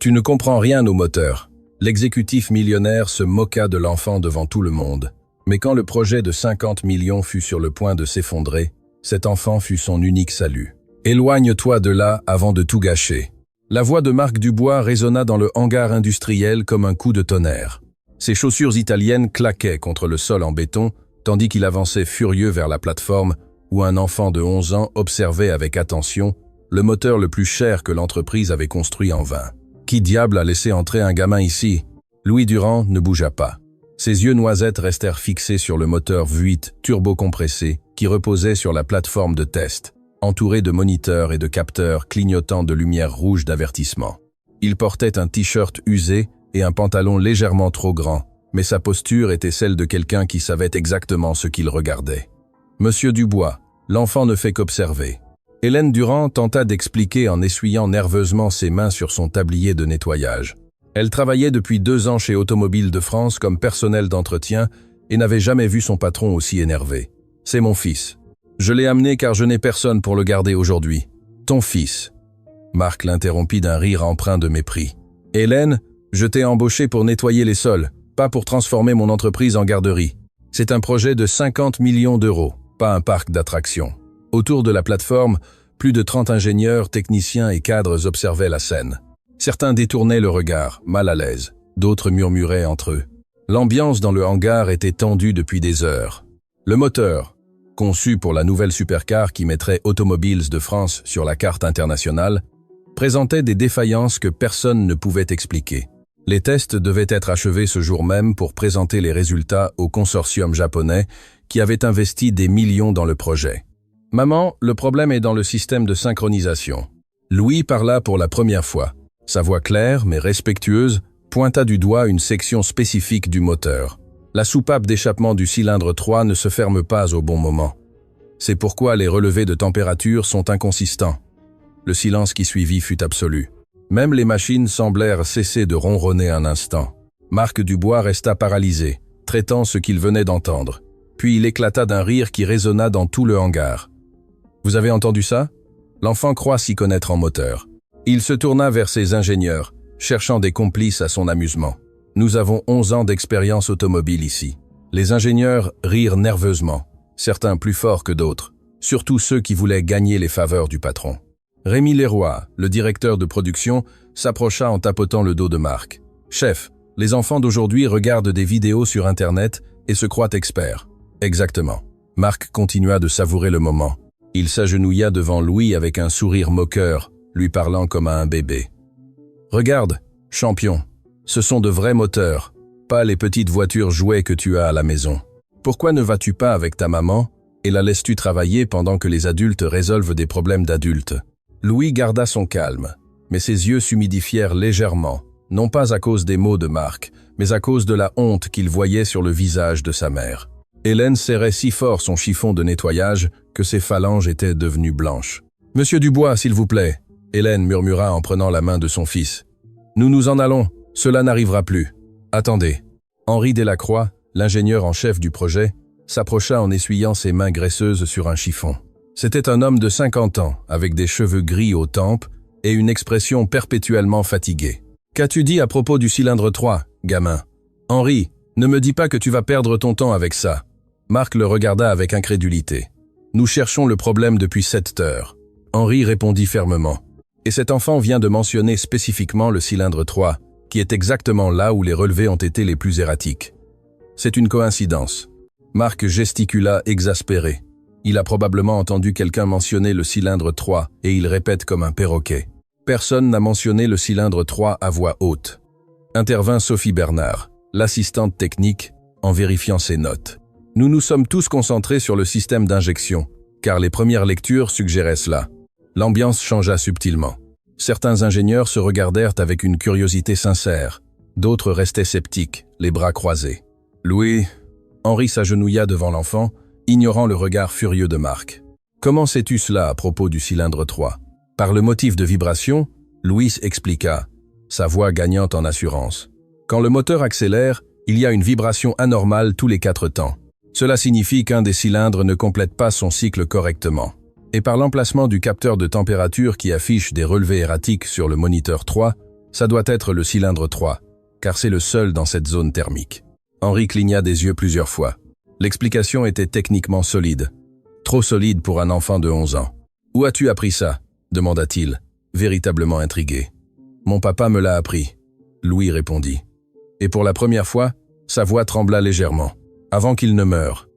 Tu ne comprends rien au moteur. L'exécutif millionnaire se moqua de l'enfant devant tout le monde. Mais quand le projet de 50 millions fut sur le point de s'effondrer, cet enfant fut son unique salut. Éloigne-toi de là avant de tout gâcher. La voix de Marc Dubois résonna dans le hangar industriel comme un coup de tonnerre. Ses chaussures italiennes claquaient contre le sol en béton, tandis qu'il avançait furieux vers la plateforme où un enfant de 11 ans observait avec attention le moteur le plus cher que l'entreprise avait construit en vain. Qui diable a laissé entrer un gamin ici? Louis Durand ne bougea pas. Ses yeux noisettes restèrent fixés sur le moteur V8 turbo-compressé qui reposait sur la plateforme de test, entouré de moniteurs et de capteurs clignotant de lumière rouge d'avertissement. Il portait un t-shirt usé et un pantalon légèrement trop grand, mais sa posture était celle de quelqu'un qui savait exactement ce qu'il regardait. « Monsieur Dubois, l'enfant ne fait qu'observer. » Hélène Durand tenta d'expliquer en essuyant nerveusement ses mains sur son tablier de nettoyage. Elle travaillait depuis 2 ans chez Automobiles de France comme personnel d'entretien et n'avait jamais vu son patron aussi énervé. « C'est mon fils. Je l'ai amené car je n'ai personne pour le garder aujourd'hui. Ton fils. » Marc l'interrompit d'un rire empreint de mépris. « Hélène, je t'ai embauché pour nettoyer les sols, pas pour transformer mon entreprise en garderie. C'est un projet de 50 millions d'euros, pas un parc d'attractions. » Autour de la plateforme, plus de 30 ingénieurs, techniciens et cadres observaient la scène. Certains détournaient le regard, mal à l'aise. D'autres murmuraient entre eux. L'ambiance dans le hangar était tendue depuis des heures. Le moteur, conçu pour la nouvelle supercar qui mettrait Automobiles de France sur la carte internationale, présentait des défaillances que personne ne pouvait expliquer. Les tests devaient être achevés ce jour même pour présenter les résultats au consortium japonais qui avait investi des millions dans le projet. « Maman, le problème est dans le système de synchronisation. » Louis parla pour la première fois. Sa voix claire mais respectueuse pointa du doigt une section spécifique du moteur. La soupape d'échappement du cylindre 3 ne se ferme pas au bon moment. C'est pourquoi les relevés de température sont inconsistants. Le silence qui suivit fut absolu. Même les machines semblèrent cesser de ronronner un instant. Marc Dubois resta paralysé, traitant ce qu'il venait d'entendre. Puis il éclata d'un rire qui résonna dans tout le hangar. « Vous avez entendu ça? L'enfant croit s'y connaître en moteur. » Il se tourna vers ses ingénieurs, cherchant des complices à son amusement. « Nous avons 11 ans d'expérience automobile ici. » Les ingénieurs rirent nerveusement, certains plus forts que d'autres, surtout ceux qui voulaient gagner les faveurs du patron. Rémi Leroy, le directeur de production, s'approcha en tapotant le dos de Marc. « Chef, les enfants d'aujourd'hui regardent des vidéos sur Internet et se croient experts. » « Exactement. » Marc continua de savourer le moment. Il s'agenouilla devant Louis avec un sourire moqueur, lui parlant comme à un bébé. « Regarde, champion, ce sont de vrais moteurs, pas les petites voitures jouets que tu as à la maison. Pourquoi ne vas-tu pas avec ta maman et la laisses-tu travailler pendant que les adultes résolvent des problèmes d'adultes ?» Louis garda son calme, mais ses yeux s'humidifièrent légèrement, non pas à cause des mots de Marc, mais à cause de la honte qu'il voyait sur le visage de sa mère. Hélène serrait si fort son chiffon de nettoyage que ses phalanges étaient devenues blanches. « Monsieur Dubois, s'il vous plaît !» Hélène murmura en prenant la main de son fils. « Nous nous en allons, cela n'arrivera plus. Attendez. » Henri Delacroix, l'ingénieur en chef du projet, s'approcha en essuyant ses mains graisseuses sur un chiffon. C'était un homme de 50 ans, avec des cheveux gris aux tempes et une expression perpétuellement fatiguée. « Qu'as-tu dit à propos du cylindre 3, gamin? Henri, ne me dis pas que tu vas perdre ton temps avec ça. » Marc le regarda avec incrédulité. « Nous cherchons le problème depuis 7 heures. » Henri répondit fermement. « Et cet enfant vient de mentionner spécifiquement le cylindre 3, qui est exactement là où les relevés ont été les plus erratiques. C'est une coïncidence. » Marc gesticula exaspéré. Il a probablement entendu quelqu'un mentionner le cylindre 3 et il répète comme un perroquet. Personne n'a mentionné le cylindre 3 à voix haute. Intervint Sophie Bernard, l'assistante technique, en vérifiant ses notes. Nous nous sommes tous concentrés sur le système d'injection, car les premières lectures suggéraient cela. L'ambiance changea subtilement. Certains ingénieurs se regardèrent avec une curiosité sincère. D'autres restaient sceptiques, les bras croisés. « Louis » Henri s'agenouilla devant l'enfant, ignorant le regard furieux de Marc. « Comment sais-tu cela à propos du cylindre 3 ?» Par le motif de vibration, Louis expliqua, sa voix gagnant en assurance. « Quand le moteur accélère, il y a une vibration anormale tous les 4 temps. Cela signifie qu'un des cylindres ne complète pas son cycle correctement. Et par l'emplacement du capteur de température qui affiche des relevés erratiques sur le moniteur 3, Ça doit être le cylindre 3, car c'est le seul dans cette zone thermique. Henri cligna des yeux plusieurs fois. L'explication était techniquement solide. Trop solide pour un enfant de 11 ans. « Où as-tu appris ça ?» demanda-t-il, véritablement intrigué. « Mon papa me l'a appris. » Louis répondit. Et pour la première fois, sa voix trembla légèrement, avant qu'il ne meure.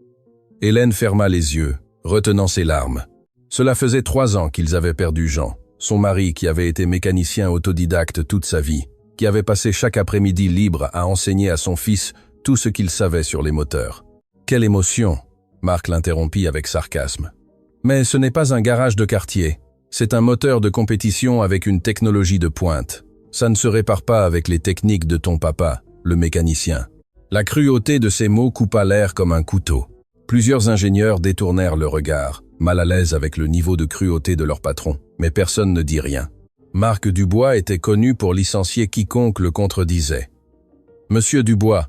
Hélène ferma les yeux, retenant ses larmes. Cela faisait 3 ans qu'ils avaient perdu Jean, son mari qui avait été mécanicien autodidacte toute sa vie, qui avait passé chaque après-midi libre à enseigner à son fils tout ce qu'il savait sur les moteurs. « Quelle émotion !» Marc l'interrompit avec sarcasme. « Mais ce n'est pas un garage de quartier. C'est un moteur de compétition avec une technologie de pointe. Ça ne se répare pas avec les techniques de ton papa, le mécanicien. » La cruauté de ces mots coupa l'air comme un couteau. Plusieurs ingénieurs détournèrent le regard, mal à l'aise avec le niveau de cruauté de leur patron, mais personne ne dit rien. Marc Dubois était connu pour licencier quiconque le contredisait. « Monsieur Dubois »,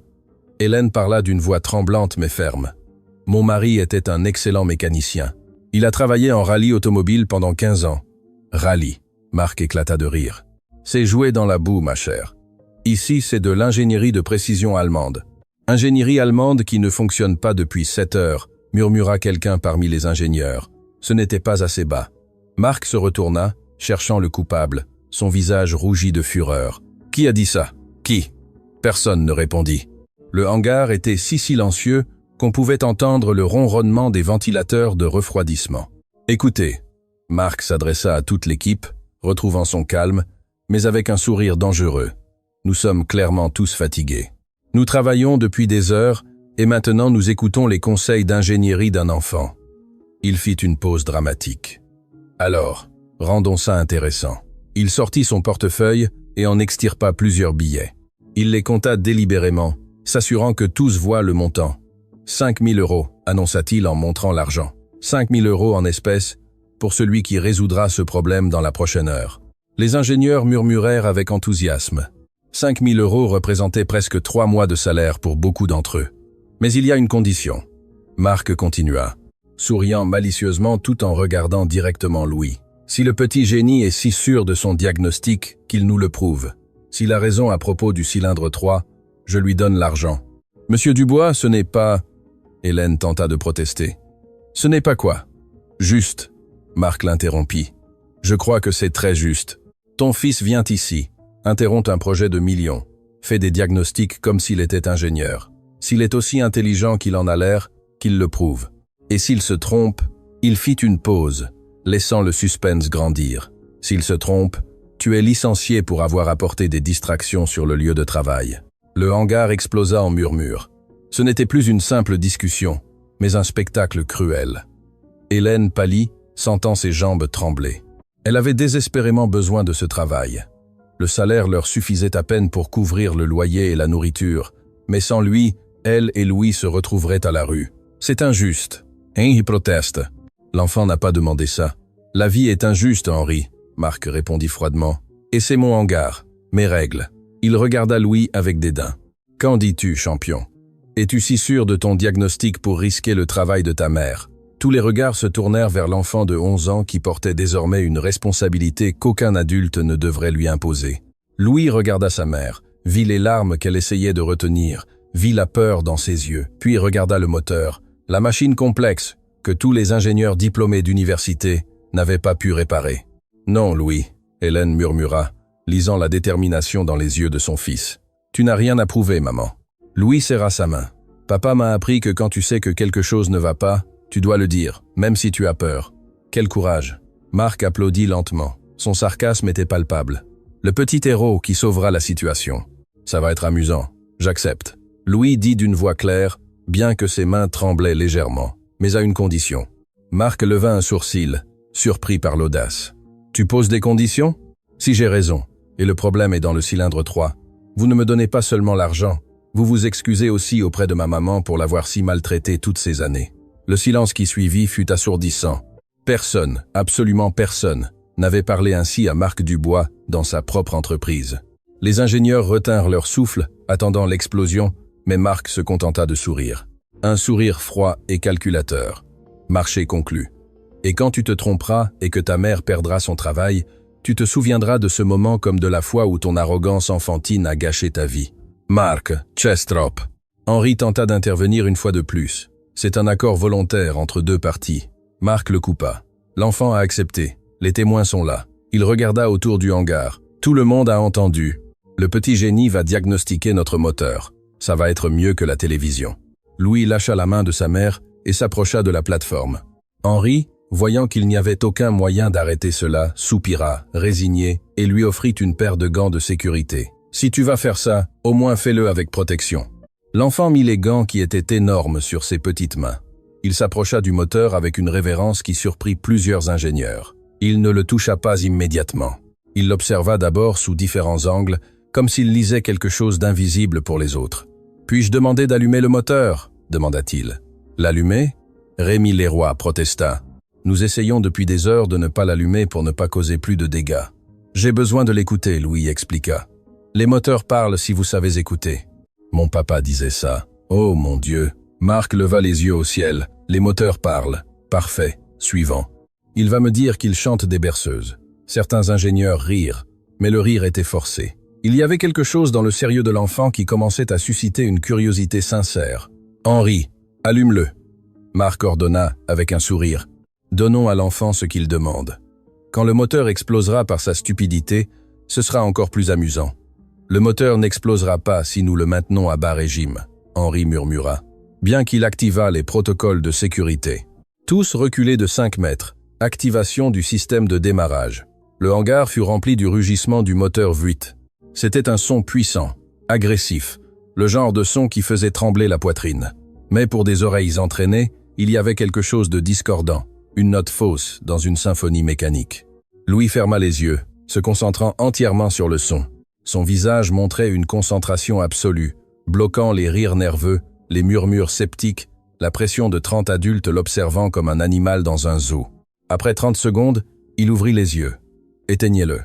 Hélène parla d'une voix tremblante mais ferme. « Mon mari était un excellent mécanicien. Il a travaillé en rallye automobile pendant 15 ans. » « Rallye », Marc éclata de rire. « C'est jouer dans la boue, ma chère. Ici, c'est de l'ingénierie de précision allemande. » « Ingénierie allemande qui ne fonctionne pas depuis 7 heures, murmura quelqu'un parmi les ingénieurs. Ce n'était pas assez bas. Marc se retourna, cherchant le coupable, son visage rougi de fureur. « Qui a dit ça? Qui ?» Personne ne répondit. Le hangar était si silencieux qu'on pouvait entendre le ronronnement des ventilateurs de refroidissement. « Écoutez », Marc s'adressa à toute l'équipe, retrouvant son calme, mais avec un sourire dangereux. « Nous sommes clairement tous fatigués. Nous travaillons depuis des heures et maintenant nous écoutons les conseils d'ingénierie d'un enfant. » Il fit une pause dramatique. « Alors, rendons ça intéressant. » Il sortit son portefeuille et en extirpa plusieurs billets. Il les compta délibérément, s'assurant que tous voient le montant. « 5 000 €, annonça-t-il en montrant l'argent. « 5 000 € en espèces pour celui qui résoudra ce problème dans la prochaine heure. » Les ingénieurs murmurèrent avec enthousiasme. 5 000 € représentaient presque 3 mois de salaire pour beaucoup d'entre eux. Mais il y a une condition. Marc continua, souriant malicieusement tout en regardant directement Louis. Si le petit génie est si sûr de son diagnostic qu'il nous le prouve. S'il a raison à propos du cylindre 3, je lui donne l'argent. Monsieur Dubois, ce n'est pas... Hélène tenta de protester. Ce n'est pas quoi? Juste. Marc l'interrompit. Je crois que c'est très juste. Ton fils vient ici. Interrompt un projet de millions, fait des diagnostics comme s'il était ingénieur. S'il est aussi intelligent qu'il en a l'air, qu'il le prouve. Et s'il se trompe, il fit une pause, laissant le suspense grandir. S'il se trompe, tu es licencié pour avoir apporté des distractions sur le lieu de travail. Le hangar explosa en murmures. Ce n'était plus une simple discussion, mais un spectacle cruel. Hélène pâlit, sentant ses jambes trembler. Elle avait désespérément besoin de ce travail. Le salaire leur suffisait à peine pour couvrir le loyer et la nourriture, mais sans lui, elle et Louis se retrouveraient à la rue. C'est injuste. Henri proteste. L'enfant n'a pas demandé ça. La vie est injuste, Henri, Marc répondit froidement. Et c'est mon hangar, mes règles. Il regarda Louis avec dédain. Qu'en dis-tu, champion? Es-tu si sûr de ton diagnostic pour risquer le travail de ta mère? Tous les regards se tournèrent vers l'enfant de 11 ans qui portait désormais une responsabilité qu'aucun adulte ne devrait lui imposer. Louis regarda sa mère, vit les larmes qu'elle essayait de retenir, vit la peur dans ses yeux, puis regarda le moteur, la machine complexe que tous les ingénieurs diplômés d'université n'avaient pas pu réparer. « Non, Louis », Hélène murmura, lisant la détermination dans les yeux de son fils. « Tu n'as rien à prouver, maman. » Louis serra sa main. « Papa m'a appris que quand tu sais que quelque chose ne va pas, tu dois le dire, même si tu as peur. Quel courage. » Marc applaudit lentement. Son sarcasme était palpable. Le petit héros qui sauvera la situation. Ça va être amusant. J'accepte. Louis dit d'une voix claire, bien que ses mains tremblaient légèrement, mais à une condition. Marc leva un sourcil, surpris par l'audace. Tu poses des conditions? Si j'ai raison, et le problème est dans le cylindre 3, vous ne me donnez pas seulement l'argent, vous vous excusez aussi auprès de ma maman pour l'avoir si maltraitée toutes ces années. Le silence qui suivit fut assourdissant. Personne, absolument personne, n'avait parlé ainsi à Marc Dubois dans sa propre entreprise. Les ingénieurs retinrent leur souffle, attendant l'explosion, mais Marc se contenta de sourire. Un sourire froid et calculateur. Marché conclu. Et quand tu te tromperas et que ta mère perdra son travail, Tu te souviendras de ce moment comme de la fois où ton arrogance enfantine a gâché ta vie. Mark, Chestrop. Henry tenta d'intervenir une fois de plus. C'est un accord volontaire entre deux parties. Mark le coupa. L'enfant a accepté. Les témoins sont là. Il regarda autour du hangar. Tout le monde a entendu. Le petit génie va diagnostiquer notre moteur. Ça va être mieux que la télévision. Louis lâcha la main de sa mère et s'approcha de la plateforme. Henry, voyant qu'il n'y avait aucun moyen d'arrêter cela, soupira, résigné, et lui offrit une paire de gants de sécurité. « Si tu vas faire ça, au moins fais-le avec protection. » L'enfant mit les gants qui étaient énormes sur ses petites mains. Il s'approcha du moteur avec une révérence qui surprit plusieurs ingénieurs. Il ne le toucha pas immédiatement. Il l'observa d'abord sous différents angles, comme s'il lisait quelque chose d'invisible pour les autres. « Puis-je demander d'allumer le moteur ?» demanda-t-il. « L'allumer » Rémi Leroy protesta. « Nous essayons depuis des heures de ne pas l'allumer pour ne pas causer plus de dégâts. »« J'ai besoin de l'écouter, » Louis expliqua. « Les moteurs parlent si vous savez écouter. » Mon papa disait ça. Oh mon Dieu. Marc leva les yeux au ciel. Les moteurs parlent. Parfait. Suivant. Il va me dire qu'il chante des berceuses. Certains ingénieurs rirent, mais le rire était forcé. Il y avait quelque chose dans le sérieux de l'enfant qui commençait à susciter une curiosité sincère. Henri, allume-le. Marc ordonna avec un sourire. Donnons à l'enfant ce qu'il demande. Quand le moteur explosera par sa stupidité, ce sera encore plus amusant. Le moteur n'explosera pas si nous le maintenons à bas régime, Henri murmura, bien qu'il activât les protocoles de sécurité. Tous reculés de 5 mètres. Activation du système de démarrage. Le hangar fut rempli du rugissement du moteur V8. C'était un son puissant, agressif, le genre de son qui faisait trembler la poitrine. Mais pour des oreilles entraînées, il y avait quelque chose de discordant, une note fausse dans une symphonie mécanique. Louis ferma les yeux, se concentrant entièrement sur le son. Son visage montrait une concentration absolue, bloquant les rires nerveux, les murmures sceptiques, la pression de 30 adultes l'observant comme un animal dans un zoo. Après 30 secondes, il ouvrit les yeux. « Éteignez-le. »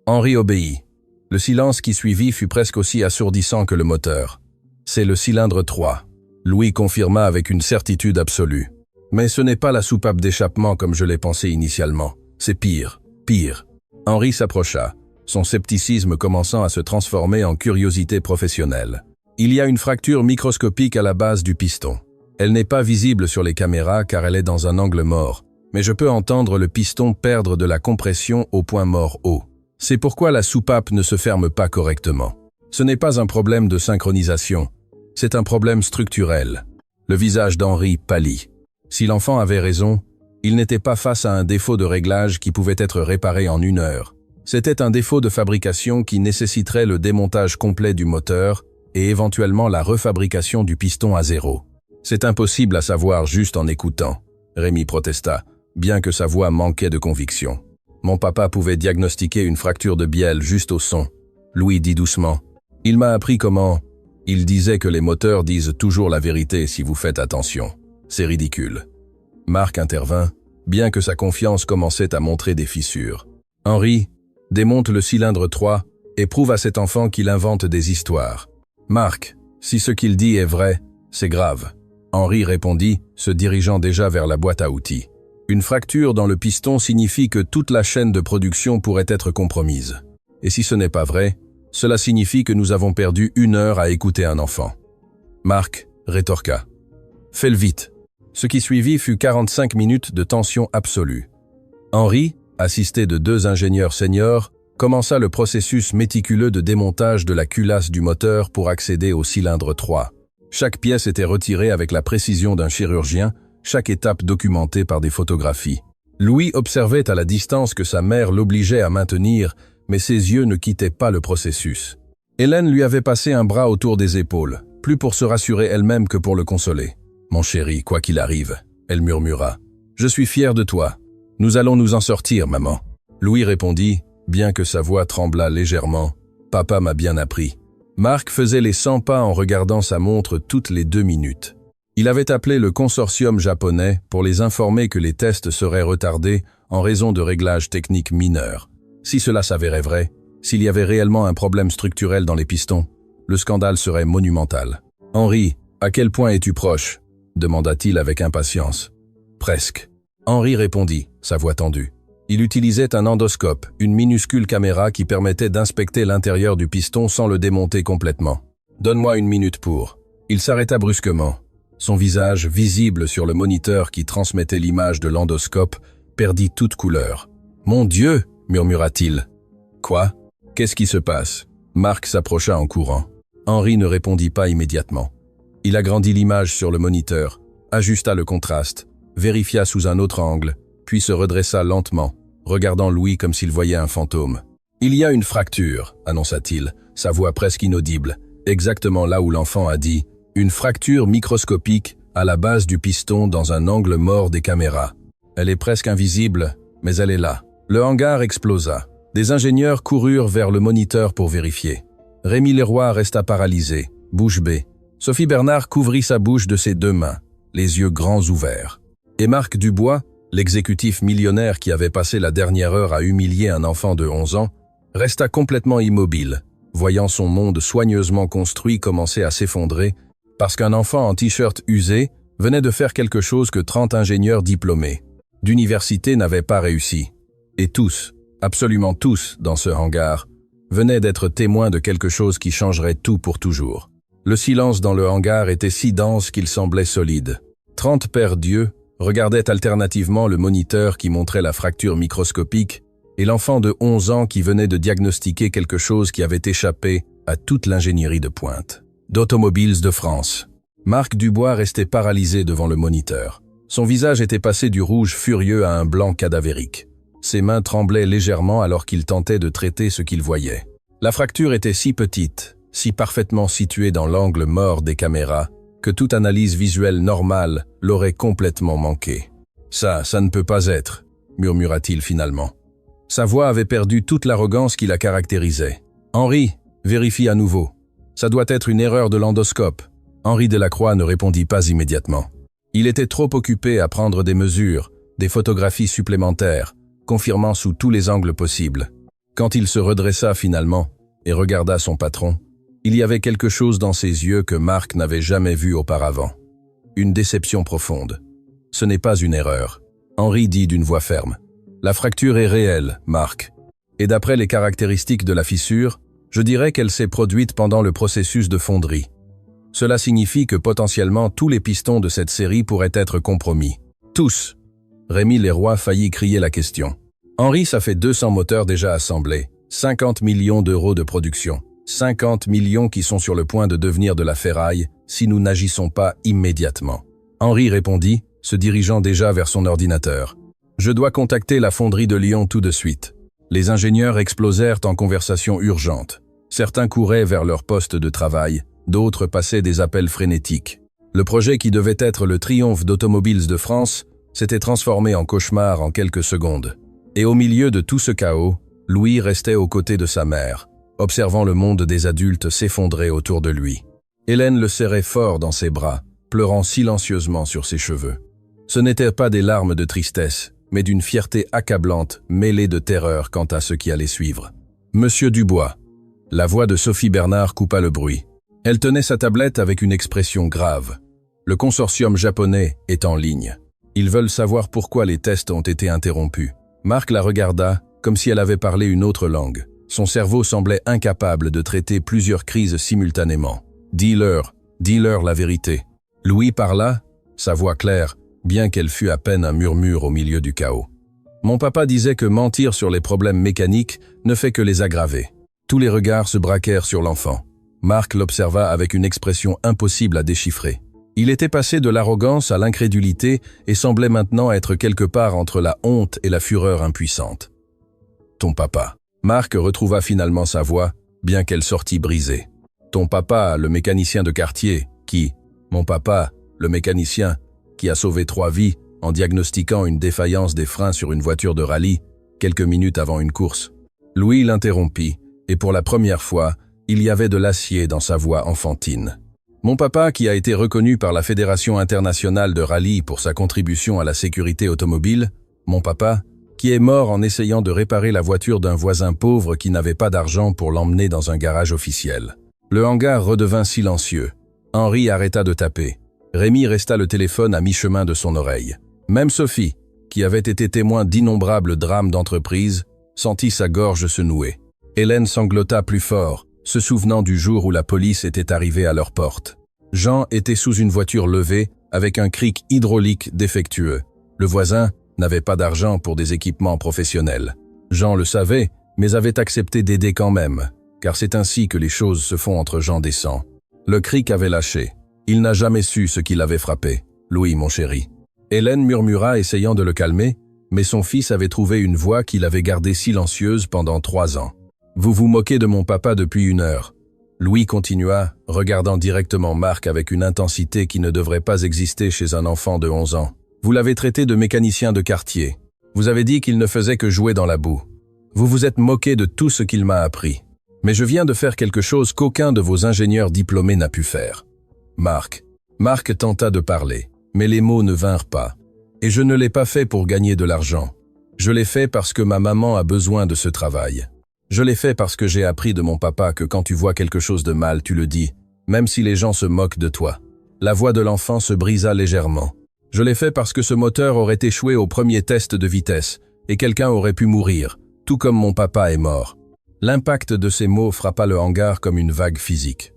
Henri obéit. Le silence qui suivit fut presque aussi assourdissant que le moteur. « C'est le cylindre 3. » Louis confirma avec une certitude absolue. « Mais ce n'est pas la soupape d'échappement comme je l'ai pensé initialement. C'est pire, pire. » Henri s'approcha, son scepticisme commençant à se transformer en curiosité professionnelle. Il y a une fracture microscopique à la base du piston. Elle n'est pas visible sur les caméras car elle est dans un angle mort, mais je peux entendre le piston perdre de la compression au point mort haut. C'est pourquoi la soupape ne se ferme pas correctement. Ce n'est pas un problème de synchronisation, c'est un problème structurel. Le visage d'Henri pâlit. Si l'enfant avait raison, il n'était pas face à un défaut de réglage qui pouvait être réparé en 1 heure. C'était un défaut de fabrication qui nécessiterait le démontage complet du moteur et éventuellement la refabrication du piston à zéro. C'est impossible à savoir juste en écoutant, Rémi protesta, bien que sa voix manquait de conviction. Mon papa pouvait diagnostiquer une fracture de bielle juste au son. Louis dit doucement. Il m'a appris comment. Il disait que les moteurs disent toujours la vérité si vous faites attention. C'est ridicule. Marc intervint, bien que sa confiance commençait à montrer des fissures. Henri, démonte le cylindre 3 et prouve à cet enfant qu'il invente des histoires. Marc, si ce qu'il dit est vrai, c'est grave. Henri répondit, se dirigeant déjà vers la boîte à outils. Une fracture dans le piston signifie que toute la chaîne de production pourrait être compromise. Et si ce n'est pas vrai, cela signifie que nous avons perdu 1 heure à écouter un enfant. Marc rétorqua. Fais-le vite. Ce qui suivit fut 45 minutes de tension absolue. Henri, assisté de 2 ingénieurs seniors, commença le processus méticuleux de démontage de la culasse du moteur pour accéder au cylindre 3. Chaque pièce était retirée avec la précision d'un chirurgien, chaque étape documentée par des photographies. Louis observait à la distance que sa mère l'obligeait à maintenir, mais ses yeux ne quittaient pas le processus. Hélène lui avait passé un bras autour des épaules, plus pour se rassurer elle-même que pour le consoler. « Mon chéri, quoi qu'il arrive, » elle murmura. « Je suis fière de toi. Nous allons nous en sortir, maman. » Louis répondit, bien que sa voix tremblât légèrement. « Papa m'a bien appris. » Marc faisait les 100 pas en regardant sa montre toutes les 2 minutes. Il avait appelé le consortium japonais pour les informer que les tests seraient retardés en raison de réglages techniques mineurs. Si cela s'avérait vrai, s'il y avait réellement un problème structurel dans les pistons, le scandale serait monumental. « Henri, à quel point es-tu proche ?» demanda-t-il avec impatience. « Presque. » Henri répondit, sa voix tendue. « Il utilisait un endoscope, une minuscule caméra qui permettait d'inspecter l'intérieur du piston sans le démonter complètement. « Donne-moi une minute pour… » Il s'arrêta brusquement. Son visage, visible sur le moniteur qui transmettait l'image de l'endoscope, perdit toute couleur. « Mon Dieu !» murmura-t-il. « Quoi ? Qu'est-ce qui se passe ?» Marc s'approcha en courant. Henri ne répondit pas immédiatement. Il agrandit l'image sur le moniteur, ajusta le contraste, vérifia sous un autre angle, puis se redressa lentement, regardant Louis comme s'il voyait un fantôme. « Il y a une fracture », annonça-t-il, sa voix presque inaudible, exactement là où l'enfant a dit « une fracture microscopique à la base du piston dans un angle mort des caméras. Elle est presque invisible, mais elle est là. » Le hangar explosa. Des ingénieurs coururent vers le moniteur pour vérifier. Rémi Leroy resta paralysé, bouche bée. Sophie Bernard couvrit sa bouche de ses deux mains, les yeux grands ouverts. Et Marc Dubois, l'exécutif millionnaire qui avait passé la dernière heure à humilier un enfant de 11 ans, resta complètement immobile, voyant son monde soigneusement construit commencer à s'effondrer parce qu'un enfant en t-shirt usé venait de faire quelque chose que 30 ingénieurs diplômés d'université n'avaient pas réussi. Et tous, absolument tous, dans ce hangar, venaient d'être témoins de quelque chose qui changerait tout pour toujours. Le silence dans le hangar était si dense qu'il semblait solide. 30 pères d'yeux regardaient alternativement le moniteur qui montrait la fracture microscopique et l'enfant de 11 ans qui venait de diagnostiquer quelque chose qui avait échappé à toute l'ingénierie de pointe. D'Automobiles de France. Marc Dubois restait paralysé devant le moniteur. Son visage était passé du rouge furieux à un blanc cadavérique. Ses mains tremblaient légèrement alors qu'il tentait de traiter ce qu'il voyait. La fracture était si petite, si parfaitement située dans l'angle mort des caméras, que toute analyse visuelle normale l'aurait complètement manqué. « Ça ne peut pas être », murmura-t-il finalement. Sa voix avait perdu toute l'arrogance qui la caractérisait. « Henri, vérifie à nouveau. Ça doit être une erreur de l'endoscope. » Henri Delacroix ne répondit pas immédiatement. Il était trop occupé à prendre des mesures, des photographies supplémentaires, confirmant sous tous les angles possibles. Quand il se redressa finalement et regarda son patron, il y avait quelque chose dans ses yeux que Marc n'avait jamais vu auparavant. Une déception profonde. « Ce n'est pas une erreur. » Henri dit d'une voix ferme. « La fracture est réelle, Marc. Et d'après les caractéristiques de la fissure, je dirais qu'elle s'est produite pendant le processus de fonderie. Cela signifie que potentiellement tous les pistons de cette série pourraient être compromis. Tous !» Rémi Leroy faillit crier la question. « Henri, ça fait 200 moteurs déjà assemblés, 50 millions d'euros de production, 50 millions qui sont sur le point de devenir de la ferraille si nous n'agissons pas immédiatement. » Henri répondit, se dirigeant déjà vers son ordinateur. « Je dois contacter la fonderie de Lyon tout de suite. » Les ingénieurs explosèrent en conversation urgente. Certains couraient vers leur poste de travail, d'autres passaient des appels frénétiques. Le projet qui devait être le triomphe d'Automobiles de France s'était transformé en cauchemar en quelques secondes. Et au milieu de tout ce chaos, Louis restait aux côtés de sa mère, observant le monde des adultes s'effondrer autour de lui. Hélène le serrait fort dans ses bras, pleurant silencieusement sur ses cheveux. Ce n'étaient pas des larmes de tristesse, mais d'une fierté accablante mêlée de terreur quant à ce qui allait suivre. « Monsieur Dubois !» La voix de Sophie Bernard coupa le bruit. Elle tenait sa tablette avec une expression grave. « Le consortium japonais est en ligne. Ils veulent savoir pourquoi les tests ont été interrompus. » Marc la regarda comme si elle avait parlé une autre langue. Son cerveau semblait incapable de traiter plusieurs crises simultanément. « Dis-leur la vérité. » Louis parla, sa voix claire, bien qu'elle fût à peine un murmure au milieu du chaos. « Mon papa disait que mentir sur les problèmes mécaniques ne fait que les aggraver. » Tous les regards se braquèrent sur l'enfant. Marc l'observa avec une expression impossible à déchiffrer. Il était passé de l'arrogance à l'incrédulité et semblait maintenant être quelque part entre la honte et la fureur impuissante. « Ton papa. » Marc retrouva finalement sa voix, bien qu'elle sortît brisée. « Ton papa, le mécanicien de quartier, qui… Mon papa, le mécanicien, qui a sauvé 3 vies en diagnostiquant une défaillance des freins sur une voiture de rallye, quelques minutes avant une course. » Louis l'interrompit, et pour la première fois, il y avait de l'acier dans sa voix enfantine. Mon papa, qui a été reconnu par la Fédération internationale de rallye pour sa contribution à la sécurité automobile, mon papa, qui est mort en essayant de réparer la voiture d'un voisin pauvre qui n'avait pas d'argent pour l'emmener dans un garage officiel. Le hangar redevint silencieux. Henri arrêta de taper. Rémi resta le téléphone à mi-chemin de son oreille. Même Sophie, qui avait été témoin d'innombrables drames d'entreprise, sentit sa gorge se nouer. Hélène sanglota plus fort, se souvenant du jour où la police était arrivée à leur porte. Jean était sous une voiture levée, avec un cric hydraulique défectueux. Le voisin n'avait pas d'argent pour des équipements professionnels. Jean le savait, mais avait accepté d'aider quand même, car c'est ainsi que les choses se font entre gens décents. Le cric avait lâché. Il n'a jamais su ce qui l'avait frappé. Louis, mon chéri. Hélène murmura, essayant de le calmer, mais son fils avait trouvé une voix qu'il avait gardée silencieuse pendant 3 ans. Vous vous moquez de mon papa depuis 1 heure. Louis continua, regardant directement Marc avec une intensité qui ne devrait pas exister chez un enfant de 11 ans. Vous l'avez traité de mécanicien de quartier. Vous avez dit qu'il ne faisait que jouer dans la boue. Vous vous êtes moqué de tout ce qu'il m'a appris. Mais je viens de faire quelque chose qu'aucun de vos ingénieurs diplômés n'a pu faire. Marc tenta de parler, mais les mots ne vinrent pas. Et je ne l'ai pas fait pour gagner de l'argent. Je l'ai fait parce que ma maman a besoin de ce travail. Je l'ai fait parce que j'ai appris de mon papa que quand tu vois quelque chose de mal, tu le dis, même si les gens se moquent de toi. La voix de l'enfant se brisa légèrement. Je l'ai fait parce que ce moteur aurait échoué au premier test de vitesse, et quelqu'un aurait pu mourir, tout comme mon papa est mort. L'impact de ces mots frappa le hangar comme une vague physique.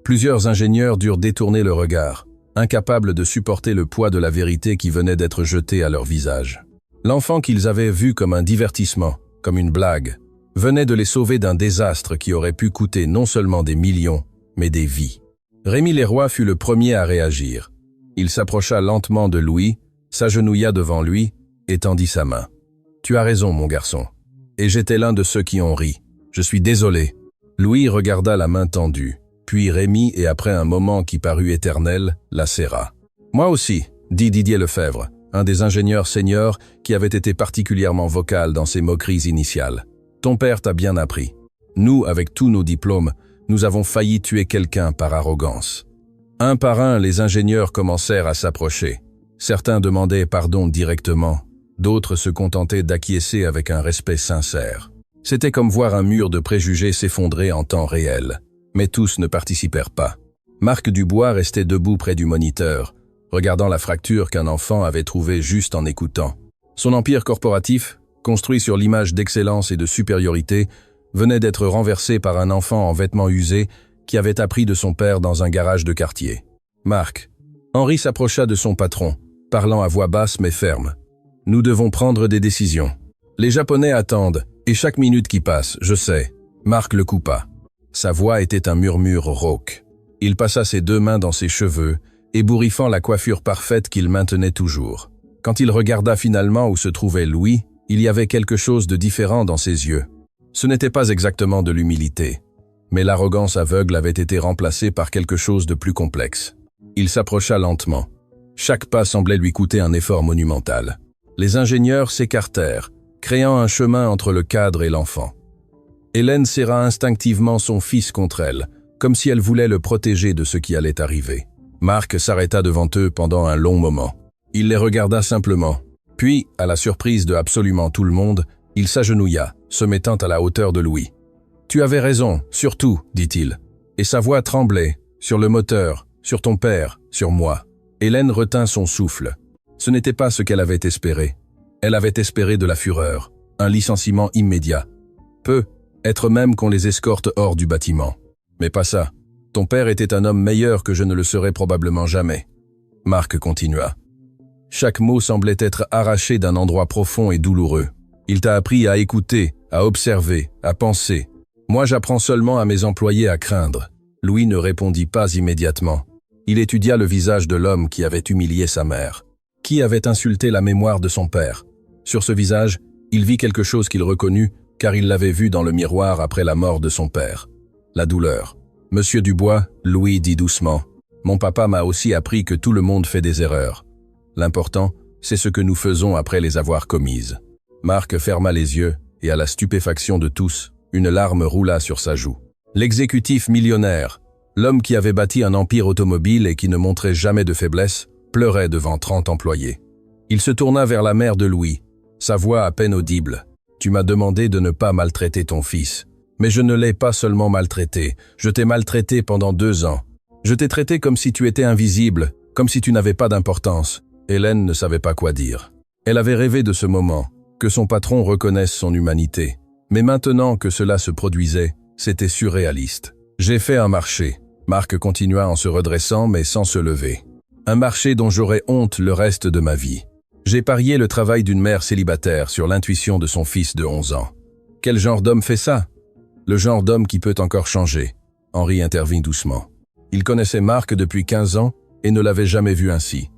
Plusieurs ingénieurs durent détourner le regard, incapables de supporter le poids de la vérité qui venait d'être jetée à leur visage. L'enfant qu'ils avaient vu comme un divertissement, comme une blague, venait de les sauver d'un désastre qui aurait pu coûter non seulement des millions, mais des vies. Rémi Leroy fut le premier à réagir. Il s'approcha lentement de Louis, s'agenouilla devant lui et tendit sa main. « Tu as raison, mon garçon. Et j'étais l'un de ceux qui ont ri. Je suis désolé. » Louis regarda la main tendue, puis Rémi, et après un moment qui parut éternel, la serra. « Moi aussi, » dit Didier Lefebvre, un des ingénieurs seniors qui avait été particulièrement vocal dans ses moqueries initiales. « Ton père t'a bien appris. Nous, avec tous nos diplômes, nous avons failli tuer quelqu'un par arrogance. » Un par un, les ingénieurs commencèrent à s'approcher. Certains demandaient pardon directement, d'autres se contentaient d'acquiescer avec un respect sincère. C'était comme voir un mur de préjugés s'effondrer en temps réel. Mais tous ne participèrent pas. Marc Dubois restait debout près du moniteur, regardant la fracture qu'un enfant avait trouvée juste en écoutant. Son empire corporatif, construit sur l'image d'excellence et de supériorité, venait d'être renversé par un enfant en vêtements usés qui avait appris de son père dans un garage de quartier. Marc. Henri s'approcha de son patron, parlant à voix basse mais ferme. « Nous devons prendre des décisions. Les Japonais attendent, et chaque minute qui passe, je sais. » Marc le coupa. Sa voix était un murmure rauque. Il passa ses 2 mains dans ses cheveux, ébouriffant la coiffure parfaite qu'il maintenait toujours. Quand il regarda finalement où se trouvait Louis, il y avait quelque chose de différent dans ses yeux. Ce n'était pas exactement de l'humilité, mais l'arrogance aveugle avait été remplacée par quelque chose de plus complexe. Il s'approcha lentement. Chaque pas semblait lui coûter un effort monumental. Les ingénieurs s'écartèrent, créant un chemin entre le cadre et l'enfant. Hélène serra instinctivement son fils contre elle, comme si elle voulait le protéger de ce qui allait arriver. Marc s'arrêta devant eux pendant un long moment. Il les regarda simplement. Puis, à la surprise de absolument tout le monde, il s'agenouilla, se mettant à la hauteur de Louis. « Tu avais raison, sur tout, dit-il. » Et sa voix tremblait, sur le moteur, sur ton père, sur moi. Hélène retint son souffle. Ce n'était pas ce qu'elle avait espéré. Elle avait espéré de la fureur, un licenciement immédiat. Être même qu'on les escorte hors du bâtiment. Mais pas ça. Ton père était un homme meilleur que je ne le serai probablement jamais. Marc continua. Chaque mot semblait être arraché d'un endroit profond et douloureux. Il t'a appris à écouter, à observer, à penser. Moi, j'apprends seulement à mes employés à craindre. Louis ne répondit pas immédiatement. Il étudia le visage de l'homme qui avait humilié sa mère. Qui avait insulté la mémoire de son père? Sur ce visage, il vit quelque chose qu'il reconnut, car il l'avait vu dans le miroir après la mort de son père. La douleur. « Monsieur Dubois, » Louis dit doucement, « mon papa m'a aussi appris que tout le monde fait des erreurs. L'important, c'est ce que nous faisons après les avoir commises. » Marc ferma les yeux, et à la stupéfaction de tous, une larme roula sur sa joue. L'exécutif millionnaire, l'homme qui avait bâti un empire automobile et qui ne montrait jamais de faiblesse, pleurait devant 30 employés. Il se tourna vers la mère de Louis, sa voix à peine audible. « Tu m'as demandé de ne pas maltraiter ton fils. Mais je ne l'ai pas seulement maltraité, je t'ai maltraité pendant 2 ans. Je t'ai traité comme si tu étais invisible, comme si tu n'avais pas d'importance. » Hélène ne savait pas quoi dire. Elle avait rêvé de ce moment, que son patron reconnaisse son humanité. Mais maintenant que cela se produisait, c'était surréaliste. J'ai fait un marché. Marc continua en se redressant mais sans se lever. Un marché dont j'aurais honte le reste de ma vie. J'ai parié le travail d'une mère célibataire sur l'intuition de son fils de 11 ans. Quel genre d'homme fait ça? Le genre d'homme qui peut encore changer. Henri intervint doucement. Il connaissait Marc depuis 15 ans et ne l'avait jamais vu ainsi.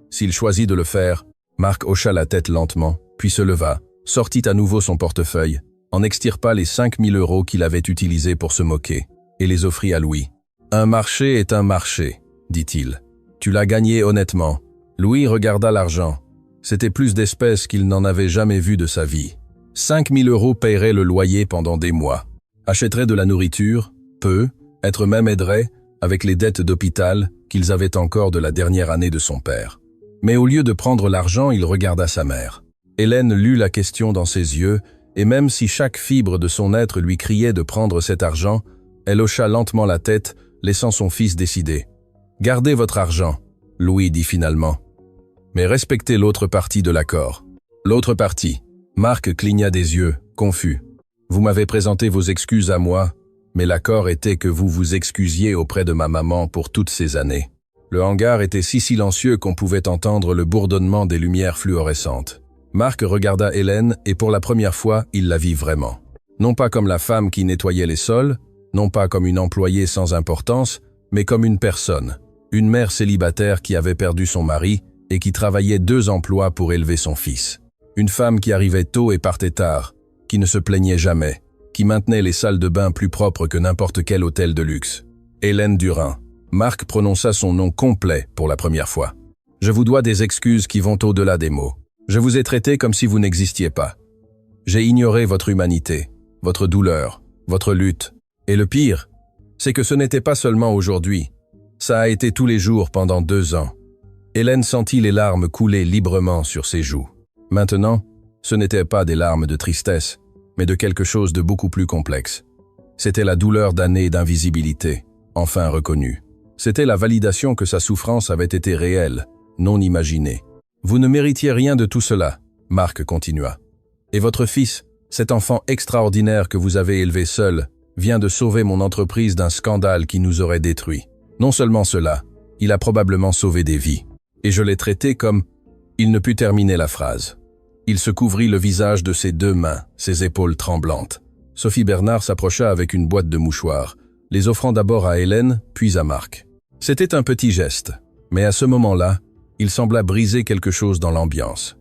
S'il choisit de le faire, Marc hocha la tête lentement, puis se leva, sortit à nouveau son portefeuille, en extirpa les 5 000 € qu'il avait utilisés pour se moquer, et les offrit à Louis. « Un marché est un marché, dit-il. Tu l'as gagné honnêtement. » Louis regarda l'argent. C'était plus d'espèces qu'il n'en avait jamais vu de sa vie. 5 000 € paieraient le loyer pendant des mois. Achèteraient de la nourriture, peu, être même aiderait, avec les dettes d'hôpital qu'ils avaient encore de la dernière année de son père. Mais au lieu de prendre l'argent, il regarda sa mère. Hélène lut la question dans ses yeux, et même si chaque fibre de son être lui criait de prendre cet argent, elle hocha lentement la tête, laissant son fils décider. « Gardez votre argent », Louis dit finalement. « Mais respectez l'autre partie de l'accord. » L'autre partie. Marc cligna des yeux, confus. « Vous m'avez présenté vos excuses à moi, mais l'accord était que vous vous excusiez auprès de ma maman pour toutes ces années. » Le hangar était si silencieux qu'on pouvait entendre le bourdonnement des lumières fluorescentes. Marc regarda Hélène et pour la première fois, il la vit vraiment. Non pas comme la femme qui nettoyait les sols, non pas comme une employée sans importance, mais comme une personne. Une mère célibataire qui avait perdu son mari et qui travaillait 2 emplois pour élever son fils. Une femme qui arrivait tôt et partait tard, qui ne se plaignait jamais, qui maintenait les salles de bain plus propres que n'importe quel hôtel de luxe. Hélène Durin. Marc prononça son nom complet pour la première fois. « Je vous dois des excuses qui vont au-delà des mots. Je vous ai traité comme si vous n'existiez pas. J'ai ignoré votre humanité, votre douleur, votre lutte. Et le pire, c'est que ce n'était pas seulement aujourd'hui. Ça a été tous les jours pendant 2 ans. » Hélène sentit les larmes couler librement sur ses joues. Maintenant, ce n'étaient pas des larmes de tristesse, mais de quelque chose de beaucoup plus complexe. C'était la douleur d'années d'invisibilité, enfin reconnue. C'était la validation que sa souffrance avait été réelle, non imaginée. « Vous ne méritiez rien de tout cela, » Marc continua. « Et votre fils, cet enfant extraordinaire que vous avez élevé seul, vient de sauver mon entreprise d'un scandale qui nous aurait détruits. Non seulement cela, il a probablement sauvé des vies. Et je l'ai traité comme... » Il ne put terminer la phrase. Il se couvrit le visage de ses 2 mains, ses épaules tremblantes. Sophie Bernard s'approcha avec une boîte de mouchoirs, les offrant d'abord à Hélène, puis à Marc. C'était un petit geste, mais à ce moment-là, il sembla briser quelque chose dans l'ambiance.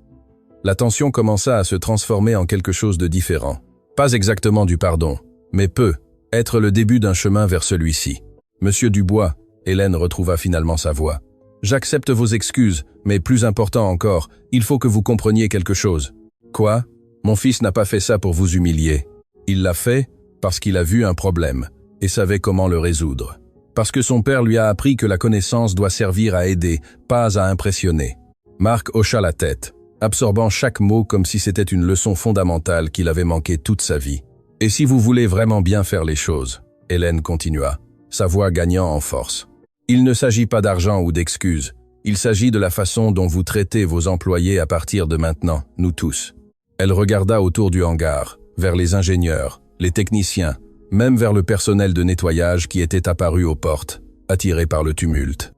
La tension commença à se transformer en quelque chose de différent. Pas exactement du pardon, mais peut être le début d'un chemin vers celui-ci. « Monsieur Dubois », Hélène retrouva finalement sa voix. « J'accepte vos excuses, mais plus important encore, il faut que vous compreniez quelque chose. »« Quoi ? Mon fils n'a pas fait ça pour vous humilier. Il l'a fait parce qu'il a vu un problème et savait comment le résoudre. Parce que son père lui a appris que la connaissance doit servir à aider, pas à impressionner. » Marc hocha la tête, absorbant chaque mot comme si c'était une leçon fondamentale qu'il avait manqué toute sa vie. « Et si vous voulez vraiment bien faire les choses, » Hélène continua, sa voix gagnant en force. « Il ne s'agit pas d'argent ou d'excuses. Il s'agit de la façon dont vous traitez vos employés à partir de maintenant, nous tous. » Elle regarda autour du hangar, vers les ingénieurs, les techniciens, même vers le personnel de nettoyage qui était apparu aux portes, attiré par le tumulte.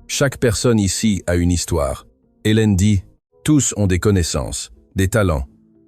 Chaque personne ici a une histoire. Hélène dit, tous ont des connaissances, des talents,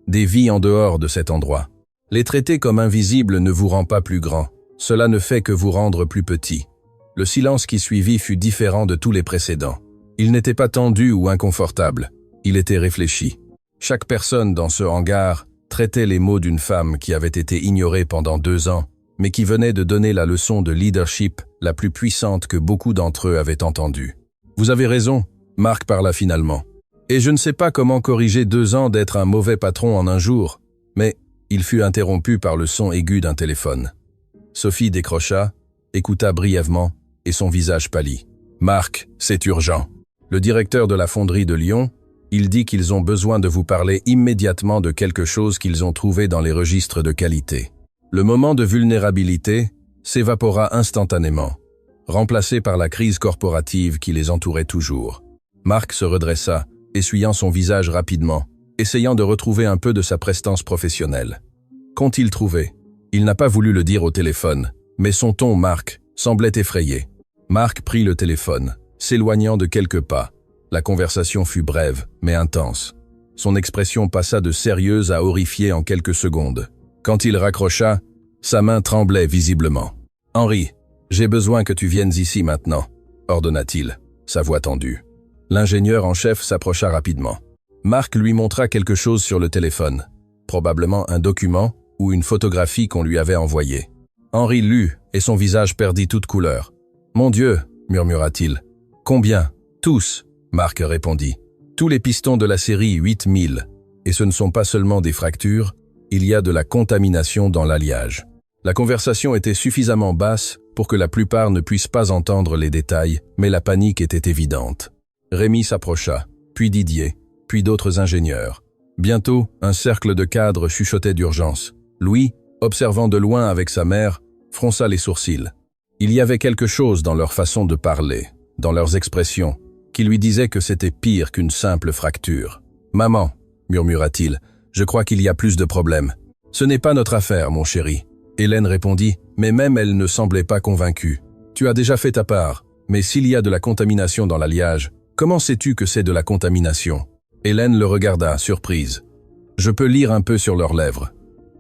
des vies en dehors de cet endroit. Les traiter comme invisibles ne vous rend pas plus grand, cela ne fait que vous rendre plus petit. Le silence qui suivit fut différent de tous les précédents. Il n'était pas tendu ou inconfortable, il était réfléchi. Chaque personne dans ce hangar traitait les mots d'une femme qui avait été ignorée pendant 2 ans, mais qui venait de donner la leçon de leadership la plus puissante que beaucoup d'entre eux avaient entendue. « Vous avez raison », Marc parla finalement. « Et je ne sais pas comment corriger 2 ans d'être un mauvais patron en un jour. » Mais il fut interrompu par le son aigu d'un téléphone. Sophie décrocha, écouta brièvement, et son visage pâlit. « Marc, c'est urgent. Le directeur de la fonderie de Lyon, il dit qu'ils ont besoin de vous parler immédiatement de quelque chose qu'ils ont trouvé dans les registres de qualité. » Le moment de vulnérabilité s'évapora instantanément, remplacé par la crise corporative qui les entourait toujours. Marc se redressa, essuyant son visage rapidement, essayant de retrouver un peu de sa prestance professionnelle. Qu'ont-ils trouvé? Il n'a pas voulu le dire au téléphone, mais son ton, Marc, semblait effrayé. Marc prit le téléphone, s'éloignant de quelques pas. La conversation fut brève, mais intense. Son expression passa de sérieuse à horrifiée en quelques secondes. Quand il raccrocha, sa main tremblait visiblement. « Henri, j'ai besoin que tu viennes ici maintenant », ordonna-t-il, sa voix tendue. L'ingénieur en chef s'approcha rapidement. Marc lui montra quelque chose sur le téléphone, probablement un document ou une photographie qu'on lui avait envoyée. Henri lut et son visage perdit toute couleur. « Mon Dieu !» murmura-t-il. « Combien ?»« Tous !» Marc répondit. « Tous les pistons de la série 8000. Et ce ne sont pas seulement des fractures, il y a de la contamination dans l'alliage. » La conversation était suffisamment basse pour que la plupart ne puissent pas entendre les détails, mais la panique était évidente. Rémi s'approcha, puis Didier, puis d'autres ingénieurs. Bientôt, un cercle de cadres chuchotait d'urgence. Louis, observant de loin avec sa mère, fronça les sourcils. Il y avait quelque chose dans leur façon de parler, dans leurs expressions, qui lui disait que c'était pire qu'une simple fracture. « Maman, » murmura-t-il, « je crois qu'il y a plus de problèmes. »« Ce n'est pas notre affaire, mon chéri. » Hélène répondit, mais même elle ne semblait pas convaincue. « Tu as déjà fait ta part, mais s'il y a de la contamination dans l'alliage, comment sais-tu que c'est de la contamination ?» Hélène le regarda, surprise. « Je peux lire un peu sur leurs lèvres. »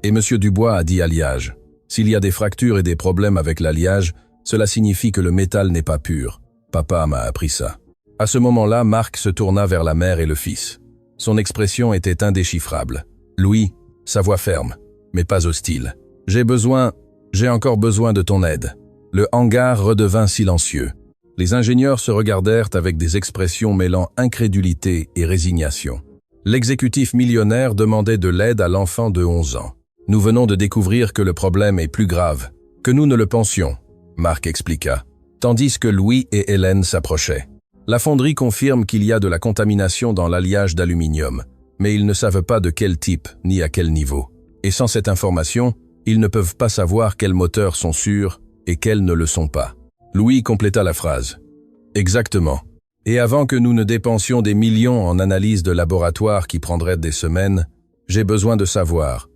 Et M. Dubois a dit alliage. S'il y a des fractures et des problèmes avec l'alliage, cela signifie que le métal n'est pas pur. Papa m'a appris ça. À ce moment-là, Marc se tourna vers la mère et le fils. Son expression était indéchiffrable. Louis, sa voix ferme, mais pas hostile. « J'ai encore besoin de ton aide. » Le hangar redevint silencieux. Les ingénieurs se regardèrent avec des expressions mêlant incrédulité et résignation. L'exécutif millionnaire demandait de l'aide à l'enfant de 11 ans. « Nous venons de découvrir que le problème est plus grave que nous ne le pensions, » Marc expliqua, tandis que Louis et Hélène s'approchaient. La fonderie confirme qu'il y a de la contamination dans l'alliage d'aluminium, mais ils ne savent pas de quel type ni à quel niveau. Et sans cette information, ils ne peuvent pas savoir quels moteurs sont sûrs et quels ne le sont pas. Louis compléta la phrase. « Exactement. Et avant que nous ne dépensions des millions en analyses de laboratoire qui prendraient des semaines, j'ai besoin de savoir. »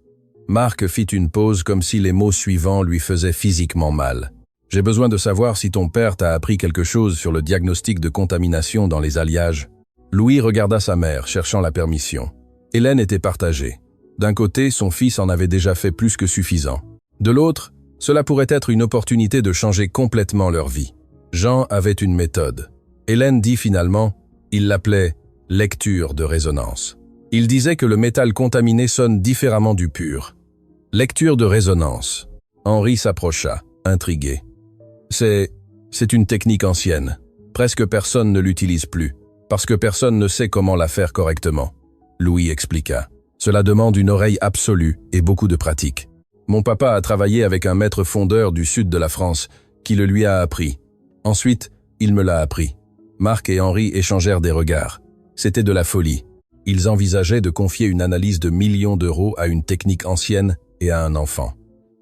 Marc fit une pause comme si les mots suivants lui faisaient physiquement mal. « J'ai besoin de savoir si ton père t'a appris quelque chose sur le diagnostic de contamination dans les alliages. » Louis regarda sa mère, cherchant la permission. Hélène était partagée. D'un côté, son fils en avait déjà fait plus que suffisant. De l'autre, cela pourrait être une opportunité de changer complètement leur vie. Jean avait une méthode. Hélène dit finalement, il l'appelait « lecture de résonance ». Il disait que le métal contaminé sonne différemment du pur. « Lecture de résonance ». Henri s'approcha, intrigué. « C'est une technique ancienne. Presque personne ne l'utilise plus, parce que personne ne sait comment la faire correctement. » Louis expliqua. Cela demande une oreille absolue et beaucoup de pratique. Mon papa a travaillé avec un maître fondeur du sud de la France qui le lui a appris. Ensuite, il me l'a appris. Marc et Henri échangèrent des regards. C'était de la folie. Ils envisageaient de confier une analyse de millions d'euros à une technique ancienne et à un enfant.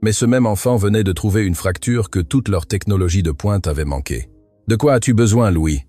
Mais ce même enfant venait de trouver une fracture que toute leur technologie de pointe avait manqué. « De quoi as-tu besoin, Louis ?»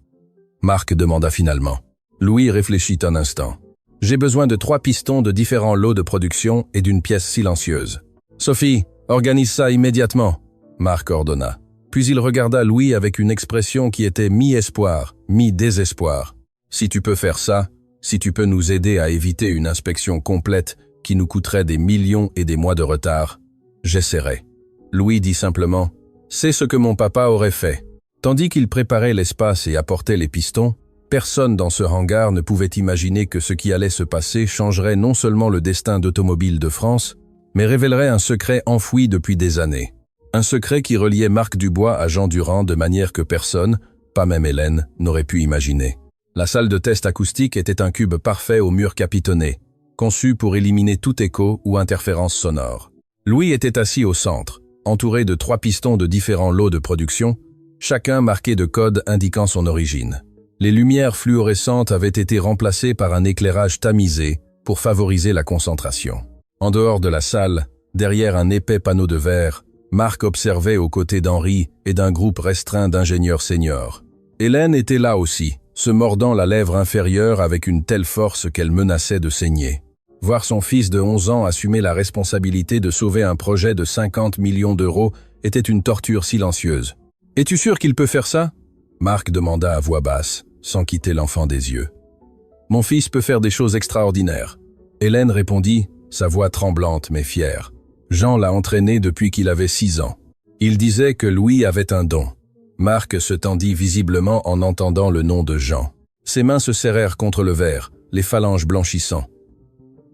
Marc demanda finalement. Louis réfléchit un instant. « J'ai besoin de 3 pistons de différents lots de production et d'une pièce silencieuse. »« Sophie, organise ça immédiatement !» Marc ordonna. Puis il regarda Louis avec une expression qui était mi-espoir, mi-désespoir. « Si tu peux faire ça, si tu peux nous aider à éviter une inspection complète qui nous coûterait des millions et des mois de retard, j'essaierai. » Louis dit simplement « C'est ce que mon papa aurait fait. » Tandis qu'il préparait l'espace et apportait les pistons, personne dans ce hangar ne pouvait imaginer que ce qui allait se passer changerait non seulement le destin d'Automobile de France, mais révélerait un secret enfoui depuis des années. Un secret qui reliait Marc Dubois à Jean Durand de manière que personne, pas même Hélène, n'aurait pu imaginer. La salle de test acoustique était un cube parfait au mur capitonné, conçu pour éliminer tout écho ou interférence sonore. Louis était assis au centre, entouré de 3 pistons de différents lots de production, chacun marqué de codes indiquant son origine. Les lumières fluorescentes avaient été remplacées par un éclairage tamisé pour favoriser la concentration. En dehors de la salle, derrière un épais panneau de verre, Marc observait aux côtés d'Henri et d'un groupe restreint d'ingénieurs seniors. Hélène était là aussi, se mordant la lèvre inférieure avec une telle force qu'elle menaçait de saigner. Voir son fils de 11 ans assumer la responsabilité de sauver un projet de 50 millions d'euros était une torture silencieuse. « Es-tu sûr qu'il peut faire ça ?» Marc demanda à voix basse, sans quitter l'enfant des yeux. « Mon fils peut faire des choses extraordinaires. » Hélène répondit, sa voix tremblante mais fière. Jean l'a entraîné depuis qu'il avait 6 ans. Il disait que Louis avait un don. Marc se tendit visiblement en entendant le nom de Jean. Ses mains se serrèrent contre le verre, les phalanges blanchissant.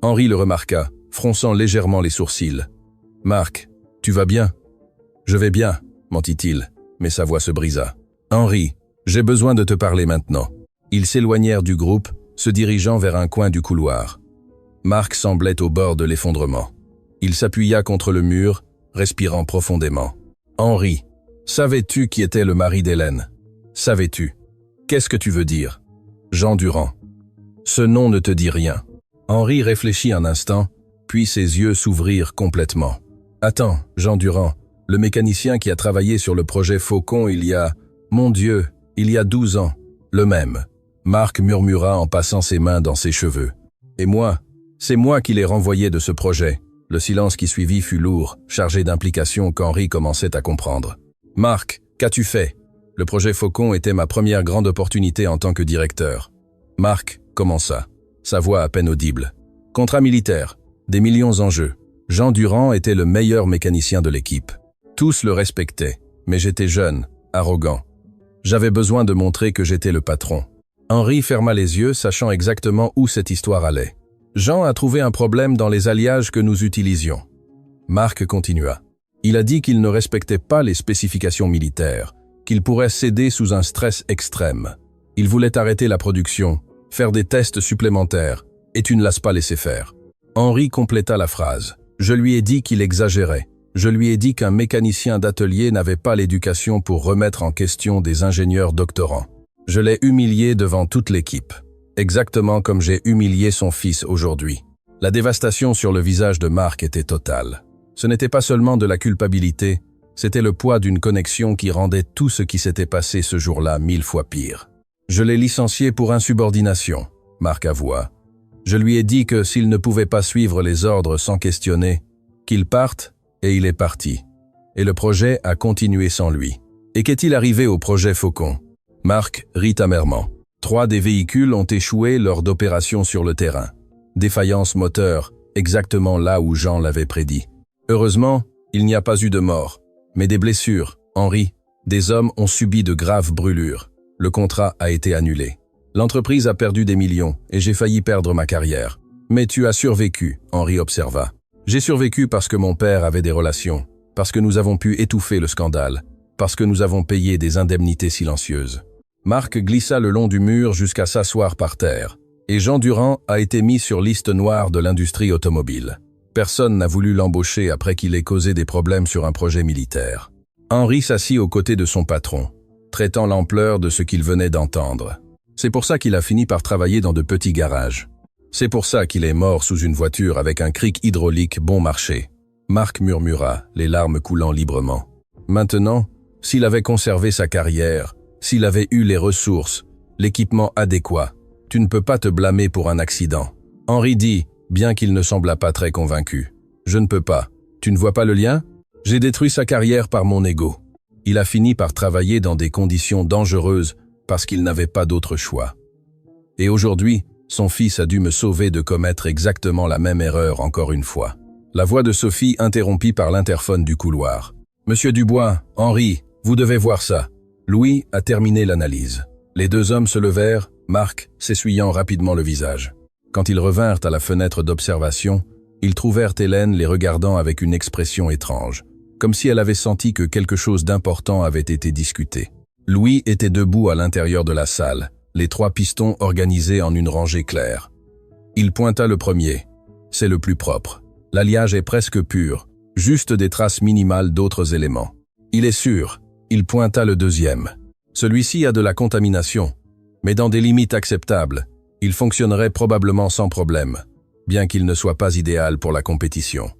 Henri le remarqua, fronçant légèrement les sourcils. « Marc, tu vas bien ?»« Je vais bien, » mentit-il, mais sa voix se brisa. « Henri, j'ai besoin de te parler maintenant. » Ils s'éloignèrent du groupe, se dirigeant vers un coin du couloir. Marc semblait au bord de l'effondrement. Il s'appuya contre le mur, respirant profondément. « Henri, savais-tu qui était le mari d'Hélène? Savais-tu? Qu'est-ce que tu veux dire? » Jean Durand. Ce nom ne te dit rien. Henri réfléchit un instant, puis ses yeux s'ouvrirent complètement. « Attends, Jean Durand, le mécanicien qui a travaillé sur le projet Faucon il y a... Mon Dieu, il y a 12 ans. Le même. » Marc murmura en passant ses mains dans ses cheveux. « Et moi, c'est moi qui l'ai renvoyé de ce projet. » Le silence qui suivit fut lourd, chargé d'implications qu'Henri commençait à comprendre. « Marc, qu'as-tu fait? Le projet Faucon était ma première grande opportunité en tant que directeur. » Marc commença, sa voix à peine audible. « Contrat militaire, des millions en jeu. Jean Durand était le meilleur mécanicien de l'équipe. Tous le respectaient, mais j'étais jeune, arrogant. J'avais besoin de montrer que j'étais le patron. » Henri ferma les yeux, sachant exactement où cette histoire allait. Jean a trouvé un problème dans les alliages que nous utilisions. Marc continua. Il a dit qu'il ne respectait pas les spécifications militaires, qu'il pourrait céder sous un stress extrême. Il voulait arrêter la production, faire des tests supplémentaires, et tu ne l'as pas laissé faire. Henri compléta la phrase. Je lui ai dit qu'il exagérait. Je lui ai dit qu'un mécanicien d'atelier n'avait pas l'éducation pour remettre en question des ingénieurs doctorants. Je l'ai humilié devant toute l'équipe. Exactement comme j'ai humilié son fils aujourd'hui. La dévastation sur le visage de Marc était totale. Ce n'était pas seulement de la culpabilité, c'était le poids d'une connexion qui rendait tout ce qui s'était passé ce jour-là 1000 fois pire. Je l'ai licencié pour insubordination, Marc avoua. Je lui ai dit que s'il ne pouvait pas suivre les ordres sans questionner, qu'il parte, et il est parti. Et le projet a continué sans lui. Et qu'est-il arrivé au projet Faucon? Marc rit amèrement. 3 des véhicules ont échoué lors d'opérations sur le terrain. Défaillance moteur, exactement là où Jean l'avait prédit. Heureusement, il n'y a pas eu de mort, mais des blessures. Henri, des hommes ont subi de graves brûlures. Le contrat a été annulé. L'entreprise a perdu des millions et j'ai failli perdre ma carrière. Mais tu as survécu, Henri observa. J'ai survécu parce que mon père avait des relations, parce que nous avons pu étouffer le scandale, parce que nous avons payé des indemnités silencieuses. Marc glissa le long du mur jusqu'à s'asseoir par terre, et Jean Durand a été mis sur liste noire de l'industrie automobile. Personne n'a voulu l'embaucher après qu'il ait causé des problèmes sur un projet militaire. Henri s'assit aux côtés de son patron, traitant l'ampleur de ce qu'il venait d'entendre. C'est pour ça qu'il a fini par travailler dans de petits garages. C'est pour ça qu'il est mort sous une voiture avec un cric hydraulique bon marché. Marc murmura, les larmes coulant librement. Maintenant, s'il avait conservé sa carrière, s'il avait eu les ressources, l'équipement adéquat, tu ne peux pas te blâmer pour un accident. Henri dit, bien qu'il ne semblât pas très convaincu. Je ne peux pas. Tu ne vois pas le lien? J'ai détruit sa carrière par mon ego. Il a fini par travailler dans des conditions dangereuses parce qu'il n'avait pas d'autre choix. Et aujourd'hui, son fils a dû me sauver de commettre exactement la même erreur encore une fois. La voix de Sophie interrompit par l'interphone du couloir. « Monsieur Dubois, Henri, vous devez voir ça. » Louis a terminé l'analyse. Les 2 hommes se levèrent, Marc s'essuyant rapidement le visage. Quand ils revinrent à la fenêtre d'observation, ils trouvèrent Hélène les regardant avec une expression étrange, comme si elle avait senti que quelque chose d'important avait été discuté. Louis était debout à l'intérieur de la salle, les 3 pistons organisés en une rangée claire. Il pointa le premier. C'est le plus propre. L'alliage est presque pur, juste des traces minimales d'autres éléments. Il est sûr. Il pointa le deuxième. Celui-ci a de la contamination, mais dans des limites acceptables. Il fonctionnerait probablement sans problème, bien qu'il ne soit pas idéal pour la compétition.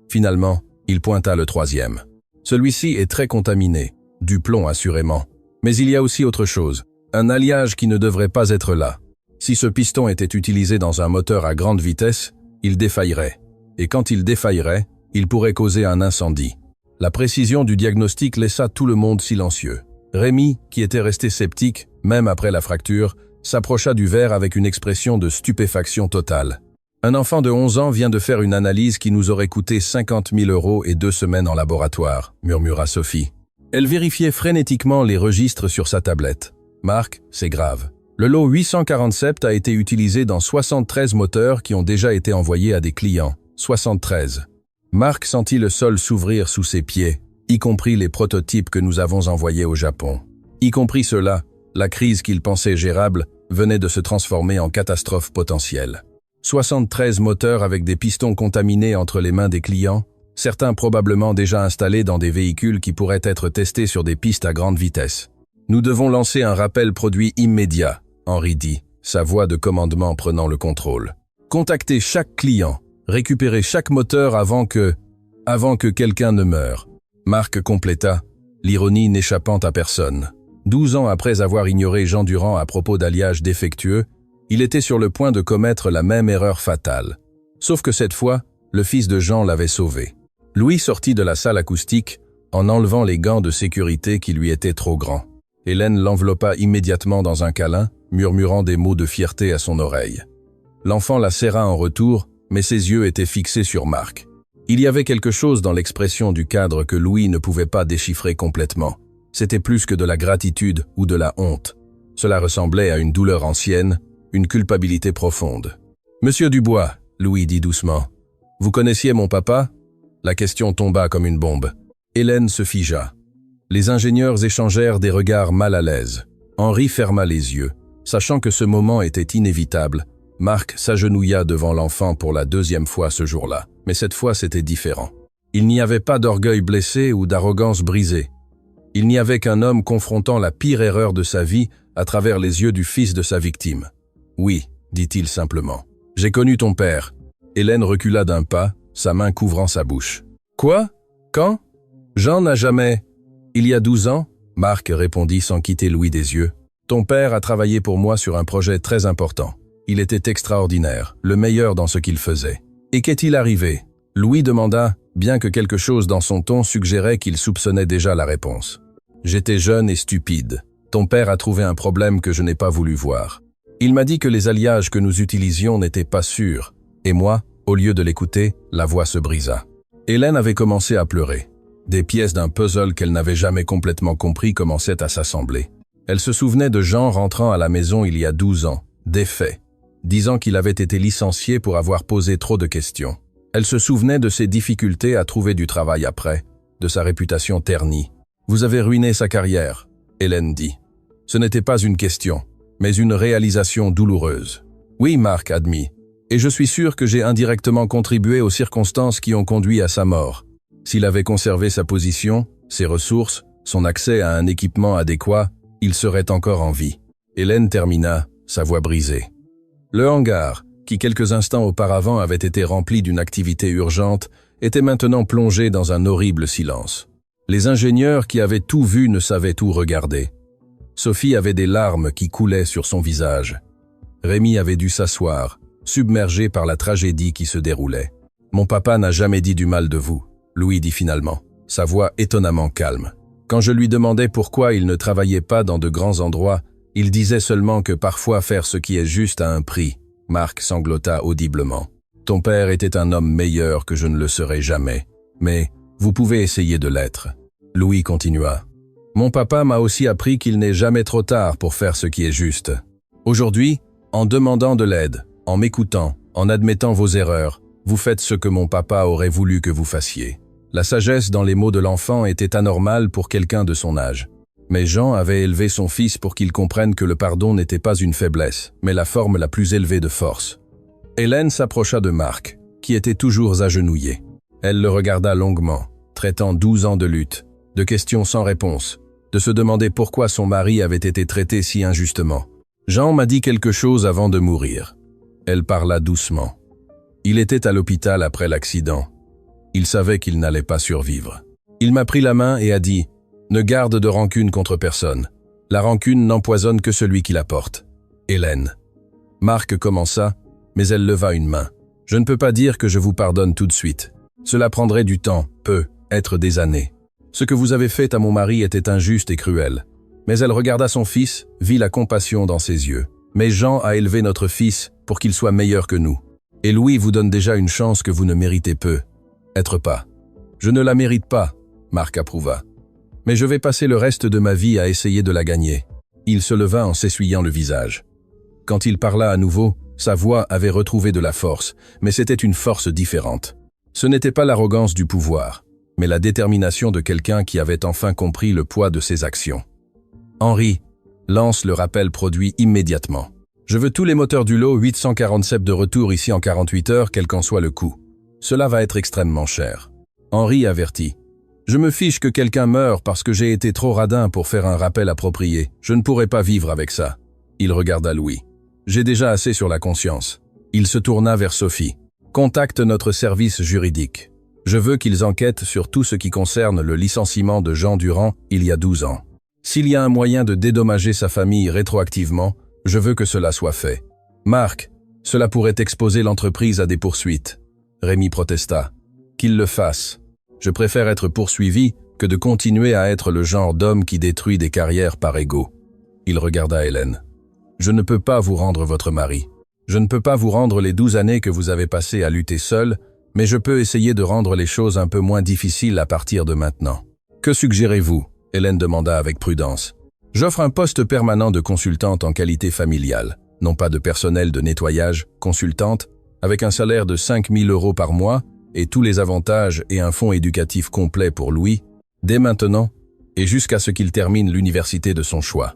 Finalement, il pointa le troisième. Celui-ci est très contaminé, du plomb assurément. Mais il y a aussi autre chose, un alliage qui ne devrait pas être là. Si ce piston était utilisé dans un moteur à grande vitesse, il défaillerait. Et quand il défaillerait, il pourrait causer un incendie. La précision du diagnostic laissa tout le monde silencieux. Rémi, qui était resté sceptique, même après la fracture, s'approcha du verre avec une expression de stupéfaction totale. « Un enfant de 11 ans vient de faire une analyse qui nous aurait coûté 50 000 € et 2 semaines en laboratoire », murmura Sophie. Elle vérifiait frénétiquement les registres sur sa tablette. « Marc, c'est grave. Le lot 847 a été utilisé dans 73 moteurs qui ont déjà été envoyés à des clients. 73. » Marc sentit le sol s'ouvrir sous ses pieds, y compris les prototypes que nous avons envoyés au Japon. Y compris cela, la crise qu'il pensait gérable venait de se transformer en catastrophe potentielle. 73 moteurs avec des pistons contaminés entre les mains des clients, certains probablement déjà installés dans des véhicules qui pourraient être testés sur des pistes à grande vitesse. « Nous devons lancer un rappel produit immédiat », Henri dit, sa voix de commandement prenant le contrôle. « Contactez chaque client, récupérez chaque moteur avant que quelqu'un ne meure. » Marc compléta, l'ironie n'échappant à personne. 12 ans après avoir ignoré Jean Durand à propos d'alliage défectueux, il était sur le point de commettre la même erreur fatale. Sauf que cette fois, le fils de Jean l'avait sauvé. Louis sortit de la salle acoustique en enlevant les gants de sécurité qui lui étaient trop grands. Hélène l'enveloppa immédiatement dans un câlin, murmurant des mots de fierté à son oreille. L'enfant la serra en retour, mais ses yeux étaient fixés sur Marc. Il y avait quelque chose dans l'expression du cadre que Louis ne pouvait pas déchiffrer complètement. C'était plus que de la gratitude ou de la honte. Cela ressemblait à une douleur ancienne, une culpabilité profonde. « Monsieur Dubois, » Louis dit doucement, « vous connaissiez mon papa ?» La question tomba comme une bombe. Hélène se figea. Les ingénieurs échangèrent des regards mal à l'aise. Henri ferma les yeux. Sachant que ce moment était inévitable, Marc s'agenouilla devant l'enfant pour la deuxième fois ce jour-là. Mais cette fois, c'était différent. Il n'y avait pas d'orgueil blessé ou d'arrogance brisée. Il n'y avait qu'un homme confrontant la pire erreur de sa vie à travers les yeux du fils de sa victime. « Oui », dit-il simplement. « J'ai connu ton père. » Hélène recula d'un pas, sa main couvrant sa bouche. « Quoi? Quand? Jean n'a jamais... » « Il y a 12 ans, » Marc répondit sans quitter Louis des yeux. « Ton père a travaillé pour moi sur un projet très important. Il était extraordinaire, le meilleur dans ce qu'il faisait. Et qu'est-il arrivé ?» Louis demanda, bien que quelque chose dans son ton suggérait qu'il soupçonnait déjà la réponse. « J'étais jeune et stupide. Ton père a trouvé un problème que je n'ai pas voulu voir. Il m'a dit que les alliages que nous utilisions n'étaient pas sûrs. Et moi, au lieu de l'écouter, la voix se brisa. » Hélène avait commencé à pleurer. Des pièces d'un puzzle qu'elle n'avait jamais complètement compris commençaient à s'assembler. Elle se souvenait de Jean rentrant à la maison il y a 12 ans, défait, disant qu'il avait été licencié pour avoir posé trop de questions. Elle se souvenait de ses difficultés à trouver du travail après, de sa réputation ternie. « Vous avez ruiné sa carrière », Hélène dit. Ce n'était pas une question, mais une réalisation douloureuse. « Oui, Marc admit, et je suis sûr que j'ai indirectement contribué aux circonstances qui ont conduit à sa mort. S'il avait conservé sa position, ses ressources, son accès à un équipement adéquat, il serait encore en vie. » Hélène termina, sa voix brisée. Le hangar, qui quelques instants auparavant avait été rempli d'une activité urgente, était maintenant plongé dans un horrible silence. Les ingénieurs qui avaient tout vu ne savaient où regarder. Sophie avait des larmes qui coulaient sur son visage. Rémi avait dû s'asseoir, submergé par la tragédie qui se déroulait. « Mon papa n'a jamais dit du mal de vous. » Louis dit finalement, sa voix étonnamment calme. Quand je lui demandais pourquoi il ne travaillait pas dans de grands endroits, il disait seulement que parfois faire ce qui est juste a un prix. Marc sanglota audiblement. Ton père était un homme meilleur que je ne le serai jamais. Mais vous pouvez essayer de l'être. Louis continua. Mon papa m'a aussi appris qu'il n'est jamais trop tard pour faire ce qui est juste. Aujourd'hui, en demandant de l'aide, en m'écoutant, en admettant vos erreurs, vous faites ce que mon papa aurait voulu que vous fassiez. La sagesse dans les mots de l'enfant était anormale pour quelqu'un de son âge. Mais Jean avait élevé son fils pour qu'il comprenne que le pardon n'était pas une faiblesse, mais la forme la plus élevée de force. Hélène s'approcha de Marc, qui était toujours agenouillé. Elle le regarda longuement, traitant 12 ans de lutte, de questions sans réponse, de se demander pourquoi son mari avait été traité si injustement. Jean m'a dit quelque chose avant de mourir. Elle parla doucement. Il était à l'hôpital après l'accident. Il savait qu'il n'allait pas survivre. Il m'a pris la main et a dit « Ne garde de rancune contre personne. La rancune n'empoisonne que celui qui la porte. » Hélène. Marc commença, mais elle leva une main. Je ne peux pas dire que je vous pardonne tout de suite. Cela prendrait du temps, peut-être des années. Ce que vous avez fait à mon mari était injuste et cruel. Mais elle regarda son fils, vit la compassion dans ses yeux. Mais Jean a élevé notre fils pour qu'il soit meilleur que nous. Et Louis vous donne déjà une chance que vous ne méritez peut-être pas. Je ne la mérite pas, Marc approuva. Mais je vais passer le reste de ma vie à essayer de la gagner. Il se leva en s'essuyant le visage. Quand il parla à nouveau, sa voix avait retrouvé de la force, mais c'était une force différente. Ce n'était pas l'arrogance du pouvoir, mais la détermination de quelqu'un qui avait enfin compris le poids de ses actions. Henri, lance le rappel produit immédiatement. Je veux tous les moteurs du lot 847 de retour ici en 48 heures, quel qu'en soit le coût. Cela va être extrêmement cher. Henri avertit. Je me fiche que quelqu'un meure parce que j'ai été trop radin pour faire un rappel approprié. Je ne pourrai pas vivre avec ça. Il regarda Louis. J'ai déjà assez sur la conscience. Il se tourna vers Sophie. Contacte notre service juridique. Je veux qu'ils enquêtent sur tout ce qui concerne le licenciement de Jean Durand il y a 12 ans. S'il y a un moyen de dédommager sa famille rétroactivement, je veux que cela soit fait. Marc, cela pourrait exposer l'entreprise à des poursuites. Rémi protesta. Qu'il le fasse. Je préfère être poursuivi que de continuer à être le genre d'homme qui détruit des carrières par ego. Il regarda Hélène. Je ne peux pas vous rendre votre mari. Je ne peux pas vous rendre les 12 années que vous avez passées à lutter seul, mais je peux essayer de rendre les choses un peu moins difficiles à partir de maintenant. Que suggérez-vous? Hélène demanda avec prudence. J'offre un poste permanent de consultante en qualité familiale, non pas de personnel de nettoyage, consultante, avec un salaire de 5 000 € par mois et tous les avantages et un fonds éducatif complet pour Louis, dès maintenant et jusqu'à ce qu'il termine l'université de son choix.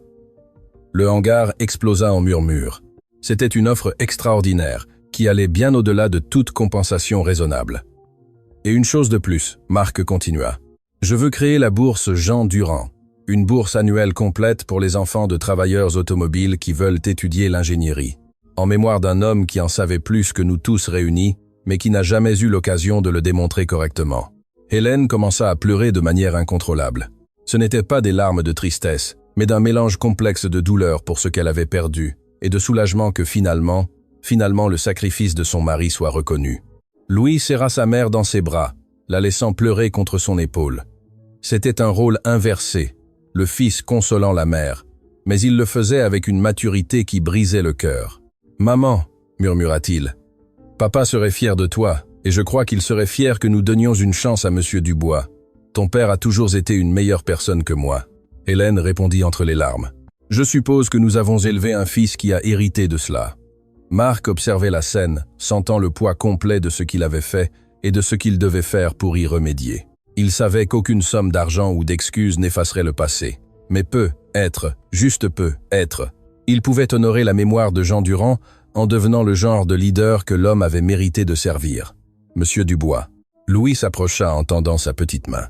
Le hangar explosa en murmures. C'était une offre extraordinaire qui allait bien au-delà de toute compensation raisonnable. Et une chose de plus, Marc continua. Je veux créer la bourse Jean Durand, une bourse annuelle complète pour les enfants de travailleurs automobiles qui veulent étudier l'ingénierie, en mémoire d'un homme qui en savait plus que nous tous réunis, mais qui n'a jamais eu l'occasion de le démontrer correctement. Hélène commença à pleurer de manière incontrôlable. Ce n'était pas des larmes de tristesse, mais d'un mélange complexe de douleur pour ce qu'elle avait perdu, et de soulagement que finalement le sacrifice de son mari soit reconnu. Louis serra sa mère dans ses bras, la laissant pleurer contre son épaule. C'était un rôle inversé, le fils consolant la mère, mais il le faisait avec une maturité qui brisait le cœur. « Maman » murmura-t-il, « papa serait fier de toi, et je crois qu'il serait fier que nous donnions une chance à Monsieur Dubois. Ton père a toujours été une meilleure personne que moi. » Hélène répondit entre les larmes. « Je suppose que nous avons élevé un fils qui a hérité de cela. » Marc observait la scène, sentant le poids complet de ce qu'il avait fait et de ce qu'il devait faire pour y remédier. Il savait qu'aucune somme d'argent ou d'excuses n'effacerait le passé. Mais peut-être, juste peut-être, il pouvait honorer la mémoire de Jean Durand en devenant le genre de leader que l'homme avait mérité de servir. Monsieur Dubois. Louis s'approcha en tendant sa petite main.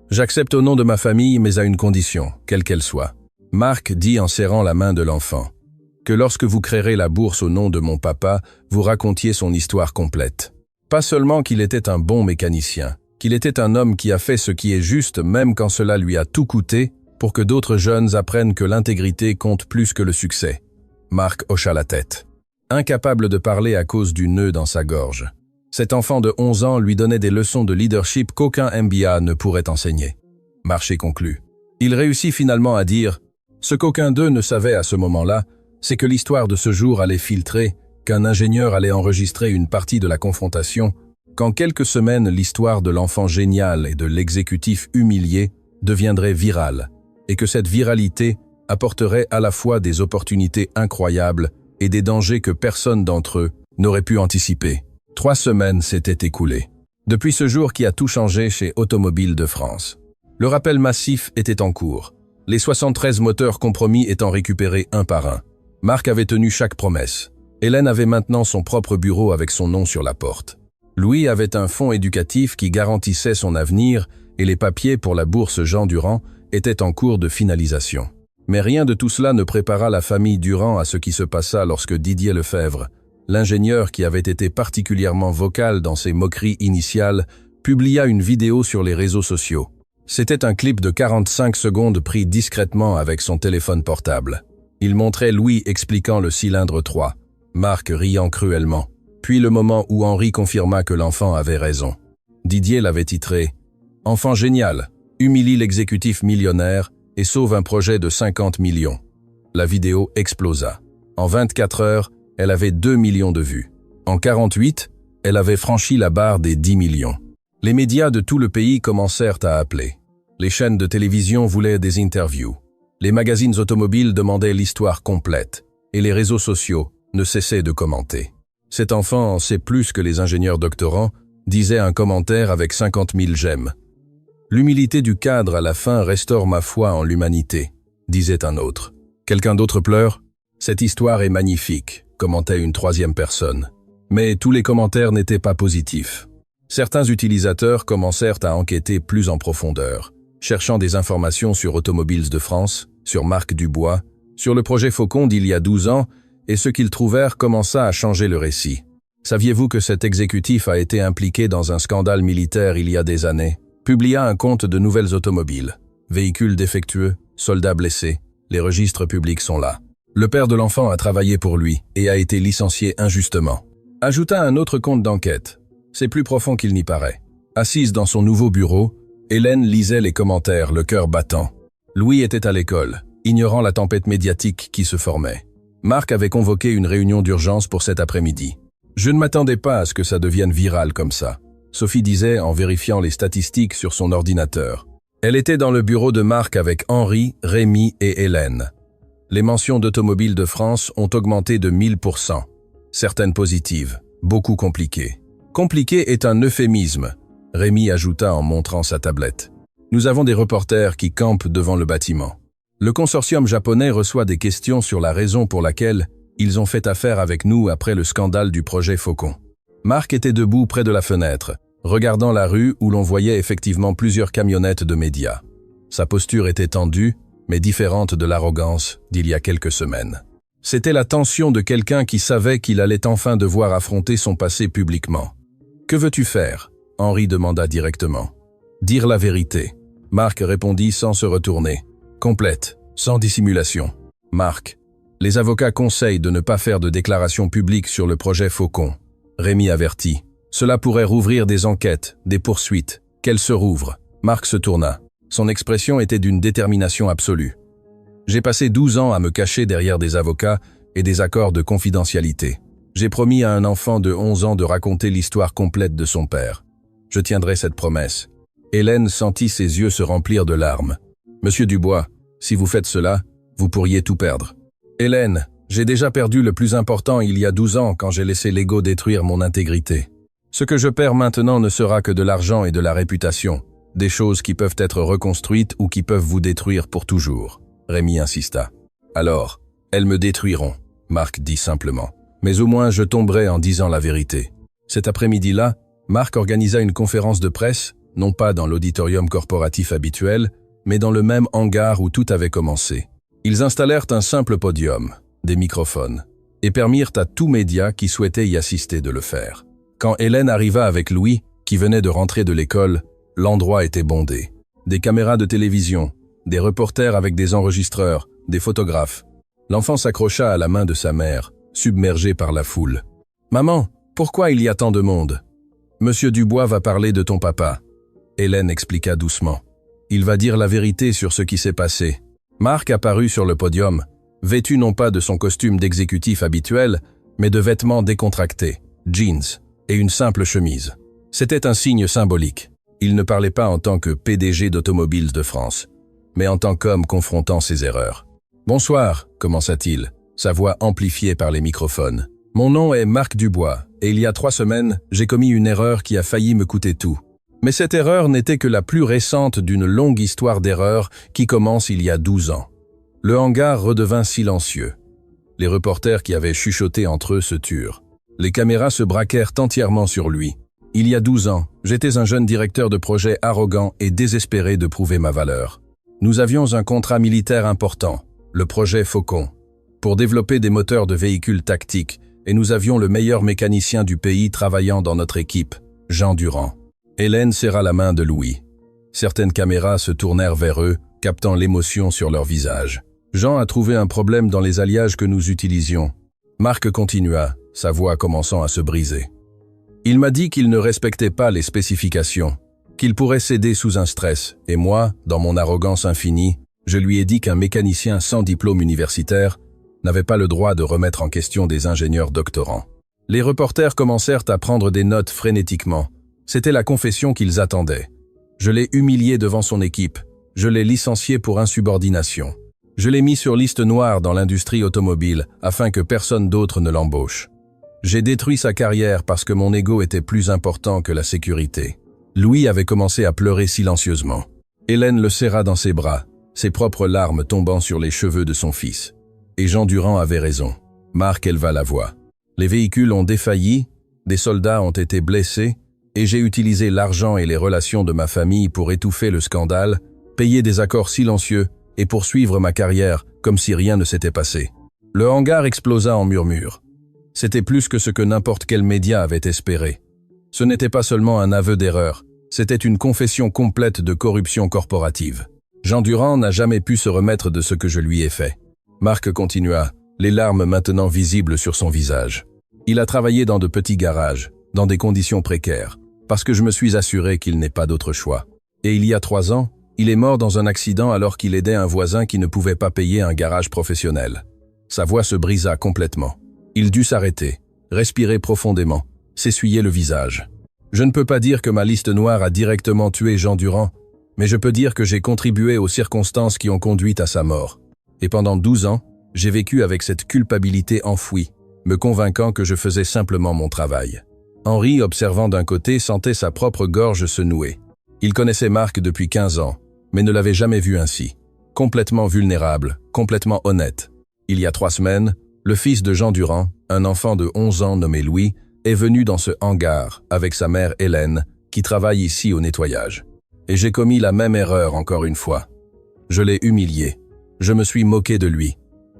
« J'accepte au nom de ma famille, mais à une condition, quelle qu'elle soit. » Marc dit en serrant la main de l'enfant. « Que lorsque vous créerez la bourse au nom de mon papa, vous racontiez son histoire complète. Pas seulement qu'il était un bon mécanicien, qu'il était un homme qui a fait ce qui est juste même quand cela lui a tout coûté, pour que d'autres jeunes apprennent que l'intégrité compte plus que le succès. » Marc hocha la tête, incapable de parler à cause du nœud dans sa gorge. Cet enfant de 11 ans lui donnait des leçons de leadership qu'aucun MBA ne pourrait enseigner. Marché conclu. Il réussit finalement à dire « Ce qu'aucun d'eux ne savait à ce moment-là, c'est que l'histoire de ce jour allait filtrer, qu'un ingénieur allait enregistrer une partie de la confrontation, qu'en quelques semaines l'histoire de l'enfant génial et de l'exécutif humilié deviendrait virale, et que cette viralité apporterait à la fois des opportunités incroyables et des dangers que personne d'entre eux n'aurait pu anticiper. 3 semaines s'étaient écoulées. Depuis ce jour qui a tout changé chez Automobile de France. Le rappel massif était en cours, les 73 moteurs compromis étant récupérés un par un. Marc avait tenu chaque promesse. Hélène avait maintenant son propre bureau avec son nom sur la porte. Louis avait un fonds éducatif qui garantissait son avenir et les papiers pour la bourse Jean Durand étaient en cours de finalisation. Mais rien de tout cela ne prépara la famille Durand à ce qui se passa lorsque Didier Lefebvre, l'ingénieur qui avait été particulièrement vocal dans ses moqueries initiales, publia une vidéo sur les réseaux sociaux. C'était un clip de 45 secondes pris discrètement avec son téléphone portable. Il montrait Louis expliquant le cylindre 3, Marc riant cruellement. Puis le moment où Henri confirma que l'enfant avait raison. Didier l'avait titré « Enfant génial, humilie l'exécutif millionnaire et sauve un projet de 50 millions ». La vidéo explosa. En 24 heures, elle avait 2 millions de vues. En 48, elle avait franchi la barre des 10 millions. Les médias de tout le pays commencèrent à appeler. Les chaînes de télévision voulaient des interviews. Les magazines automobiles demandaient l'histoire complète. Et les réseaux sociaux ne cessaient de commenter. « Cet enfant en sait plus que les ingénieurs doctorants », disait un commentaire avec 50 000 j'aime. « L'humilité du cadre à la fin restaure ma foi en l'humanité », disait un autre. « Quelqu'un d'autre pleure ? Cette histoire est magnifique », commentait une troisième personne. Mais tous les commentaires n'étaient pas positifs. Certains utilisateurs commencèrent à enquêter plus en profondeur, cherchant des informations sur Automobiles de France, sur Marc Dubois, sur le projet Faucon d'il y a 12 ans, et ce qu'ils trouvèrent commença à changer le récit. Saviez-vous que cet exécutif a été impliqué dans un scandale militaire il y a des années? Publia un compte de nouvelles automobiles. Véhicules défectueux, soldats blessés, les registres publics sont là. Le père de l'enfant a travaillé pour lui et a été licencié injustement. Ajouta un autre compte d'enquête. C'est plus profond qu'il n'y paraît. Assise dans son nouveau bureau, Hélène lisait les commentaires, le cœur battant. Louis était à l'école, ignorant la tempête médiatique qui se formait. Marc avait convoqué une réunion d'urgence pour cet après-midi. « Je ne m'attendais pas à ce que ça devienne viral comme ça », Sophie disait en vérifiant les statistiques sur son ordinateur. Elle était dans le bureau de Marc avec Henri, Rémi et Hélène. Les mentions d'Automobiles de France ont augmenté de 1000%. Certaines positives, beaucoup compliquées. Compliqué est un euphémisme, Rémi ajouta en montrant sa tablette. Nous avons des reporters qui campent devant le bâtiment. Le consortium japonais reçoit des questions sur la raison pour laquelle ils ont fait affaire avec nous après le scandale du projet Faucon. Marc était debout près de la fenêtre, regardant la rue où l'on voyait effectivement plusieurs camionnettes de médias. Sa posture était tendue, mais différente de l'arrogance d'il y a quelques semaines. C'était la tension de quelqu'un qui savait qu'il allait enfin devoir affronter son passé publiquement. « Que veux-tu faire ?» Henri demanda directement. « Dire la vérité. » Marc répondit sans se retourner. Complète, sans dissimulation. « Marc, les avocats conseillent de ne pas faire de déclaration publique sur le projet Faucon. » Rémi avertit. « Cela pourrait rouvrir des enquêtes, des poursuites. Qu'elles se rouvrent. » Marc se tourna. Son expression était d'une détermination absolue. « J'ai passé 12 ans à me cacher derrière des avocats et des accords de confidentialité. J'ai promis à un enfant de 11 ans de raconter l'histoire complète de son père. Je tiendrai cette promesse. » Hélène sentit ses yeux se remplir de larmes. « Monsieur Dubois, si vous faites cela, vous pourriez tout perdre. »« Hélène, j'ai déjà perdu le plus important il y a 12 ans quand j'ai laissé l'ego détruire mon intégrité. Ce que je perds maintenant ne sera que de l'argent et de la réputation, des choses qui peuvent être reconstruites ou qui peuvent vous détruire pour toujours. » Rémi insista. « Alors, elles me détruiront, » Marc dit simplement. « Mais au moins je tomberai en disant la vérité. » Cet après-midi-là, Marc organisa une conférence de presse, non pas dans l'auditorium corporatif habituel, mais dans le même hangar où tout avait commencé. Ils installèrent un simple podium, des microphones, et permirent à tout média qui souhaitait y assister de le faire. Quand Hélène arriva avec Louis, qui venait de rentrer de l'école, l'endroit était bondé. Des caméras de télévision, des reporters avec des enregistreurs, des photographes. L'enfant s'accrocha à la main de sa mère, submergé par la foule. « Maman, pourquoi il y a tant de monde ? » « Monsieur Dubois va parler de ton papa. » Hélène expliqua doucement. « Il va dire la vérité sur ce qui s'est passé. » Marc apparut sur le podium, vêtu non pas de son costume d'exécutif habituel, mais de vêtements décontractés, jeans et une simple chemise. C'était un signe symbolique. Il ne parlait pas en tant que PDG d'Automobiles de France, mais en tant qu'homme confrontant ses erreurs. « Bonsoir », commença-t-il, sa voix amplifiée par les microphones. « Mon nom est Marc Dubois, et il y a 3 semaines, j'ai commis une erreur qui a failli me coûter tout. Mais cette erreur n'était que la plus récente d'une longue histoire d'erreurs qui commence il y a 12 ans. » Le hangar redevint silencieux. Les reporters qui avaient chuchoté entre eux se turent. Les caméras se braquèrent entièrement sur lui. « Il y a 12 ans, j'étais un jeune directeur de projet arrogant et désespéré de prouver ma valeur. Nous avions un contrat militaire important, le projet Faucon, pour développer des moteurs de véhicules tactiques, et nous avions le meilleur mécanicien du pays travaillant dans notre équipe, Jean Durand. » Hélène serra la main de Louis. Certaines caméras se tournèrent vers eux, captant l'émotion sur leur visage. « Jean a trouvé un problème dans les alliages que nous utilisions. » Marc continua. « sa voix commençant à se briser. Il m'a dit qu'il ne respectait pas les spécifications, qu'il pourrait céder sous un stress, et moi, dans mon arrogance infinie, je lui ai dit qu'un mécanicien sans diplôme universitaire n'avait pas le droit de remettre en question des ingénieurs doctorants. Les reporters commencèrent à prendre des notes frénétiquement. C'était la confession qu'ils attendaient. Je l'ai humilié devant son équipe. Je l'ai licencié pour insubordination. Je l'ai mis sur liste noire dans l'industrie automobile afin que personne d'autre ne l'embauche. J'ai détruit sa carrière parce que mon ego était plus important que la sécurité. Louis avait commencé à pleurer silencieusement. Hélène le serra dans ses bras, ses propres larmes tombant sur les cheveux de son fils. Et Jean Durand avait raison. Marc éleva la voix. Les véhicules ont défailli, des soldats ont été blessés, et j'ai utilisé l'argent et les relations de ma famille pour étouffer le scandale, payer des accords silencieux et poursuivre ma carrière comme si rien ne s'était passé. Le hangar explosa en murmures. C'était plus que ce que n'importe quel média avait espéré. Ce n'était pas seulement un aveu d'erreur, c'était une confession complète de corruption corporative. Jean Durand n'a jamais pu se remettre de ce que je lui ai fait. Marc continua, les larmes maintenant visibles sur son visage. Il a travaillé dans de petits garages, dans des conditions précaires, parce que je me suis assuré qu'il n'ait pas d'autre choix. Et il y a 3 ans, il est mort dans un accident alors qu'il aidait un voisin qui ne pouvait pas payer un garage professionnel. Sa voix se brisa complètement. Il dut s'arrêter, respirer profondément, s'essuyer le visage. Je ne peux pas dire que ma liste noire a directement tué Jean Durand, mais je peux dire que j'ai contribué aux circonstances qui ont conduit à sa mort. Et pendant 12 ans, j'ai vécu avec cette culpabilité enfouie, me convainquant que je faisais simplement mon travail. Henri, observant d'un côté, sentait sa propre gorge se nouer. Il connaissait Marc depuis 15 ans, mais ne l'avait jamais vu ainsi. Complètement vulnérable, complètement honnête. Il y a 3 semaines, le fils de Jean Durand, un enfant de 11 ans nommé Louis, est venu dans ce hangar avec sa mère Hélène, qui travaille ici au nettoyage. Et j'ai commis la même erreur encore une fois. Je l'ai humilié. Je me suis moqué de lui.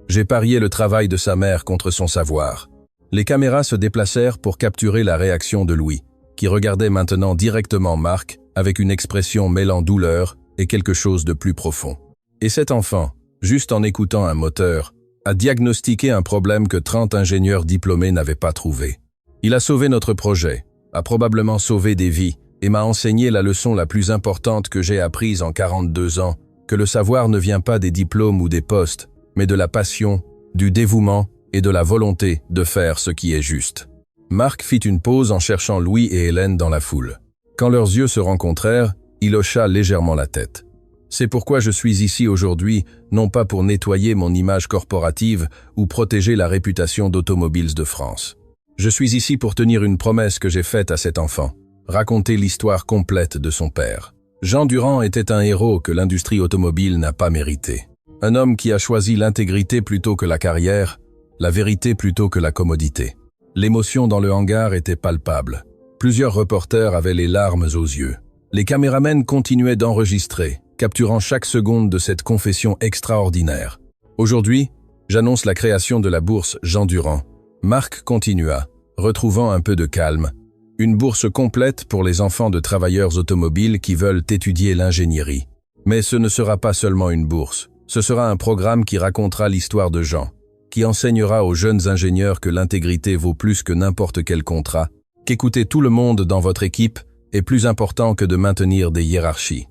J'ai parié le travail de sa mère contre son savoir. Les caméras se déplacèrent pour capturer la réaction de Louis, qui regardait maintenant directement Marc avec une expression mêlant douleur et quelque chose de plus profond. Et cet enfant, juste en écoutant un moteur, a diagnostiqué un problème que 30 ingénieurs diplômés n'avaient pas trouvé. Il a sauvé notre projet, a probablement sauvé des vies et m'a enseigné la leçon la plus importante que j'ai apprise en 42 ans, que le savoir ne vient pas des diplômes ou des postes, mais de la passion, du dévouement et de la volonté de faire ce qui est juste. Marc fit une pause en cherchant Louis et Hélène dans la foule. Quand leurs yeux se rencontrèrent, il hocha légèrement la tête. C'est pourquoi je suis ici aujourd'hui, non pas pour nettoyer mon image corporative ou protéger la réputation d'Automobiles de France. Je suis ici pour tenir une promesse que j'ai faite à cet enfant, raconter l'histoire complète de son père. Jean Durand était un héros que l'industrie automobile n'a pas mérité. Un homme qui a choisi l'intégrité plutôt que la carrière, la vérité plutôt que la commodité. L'émotion dans le hangar était palpable. Plusieurs reporters avaient les larmes aux yeux. Les caméramens continuaient d'enregistrer, capturant chaque seconde de cette confession extraordinaire. Aujourd'hui, j'annonce la création de la bourse Jean Durand. Marc continua, retrouvant un peu de calme. Une bourse complète pour les enfants de travailleurs automobiles qui veulent étudier l'ingénierie. Mais ce ne sera pas seulement une bourse. Ce sera un programme qui racontera l'histoire de Jean, qui enseignera aux jeunes ingénieurs que l'intégrité vaut plus que n'importe quel contrat, qu'écouter tout le monde dans votre équipe est plus important que de maintenir des hiérarchies.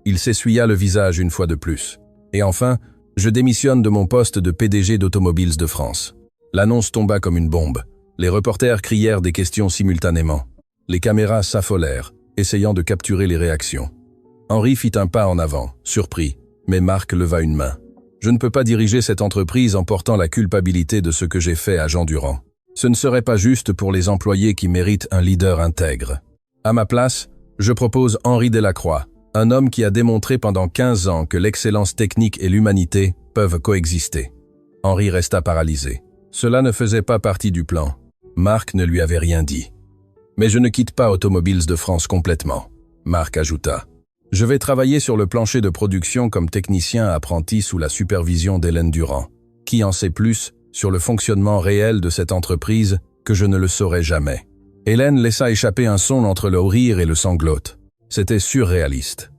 Il s'essuya le visage une fois de plus. Et enfin, je démissionne de mon poste de PDG d'Automobiles de France. L'annonce tomba comme une bombe. Les reporters crièrent des questions simultanément. Les caméras s'affolèrent, essayant de capturer les réactions. Henri fit un pas en avant, surpris, mais Marc leva une main. Je ne peux pas diriger cette entreprise en portant la culpabilité de ce que j'ai fait à Jean Durand. Ce ne serait pas juste pour les employés qui méritent un leader intègre. À ma place, je propose Henri Delacroix, un homme qui a démontré pendant 15 ans que l'excellence technique et l'humanité peuvent coexister. Henri resta paralysé. Cela ne faisait pas partie du plan. Marc ne lui avait rien dit. Mais je ne quitte pas Automobiles de France complètement. Marc ajouta. Je vais travailler sur le plancher de production comme technicien apprenti sous la supervision d'Hélène Durand, qui en sait plus sur le fonctionnement réel de cette entreprise que je ne le saurai jamais. Hélène laissa échapper un son entre le rire et le sanglote. C'était surréaliste.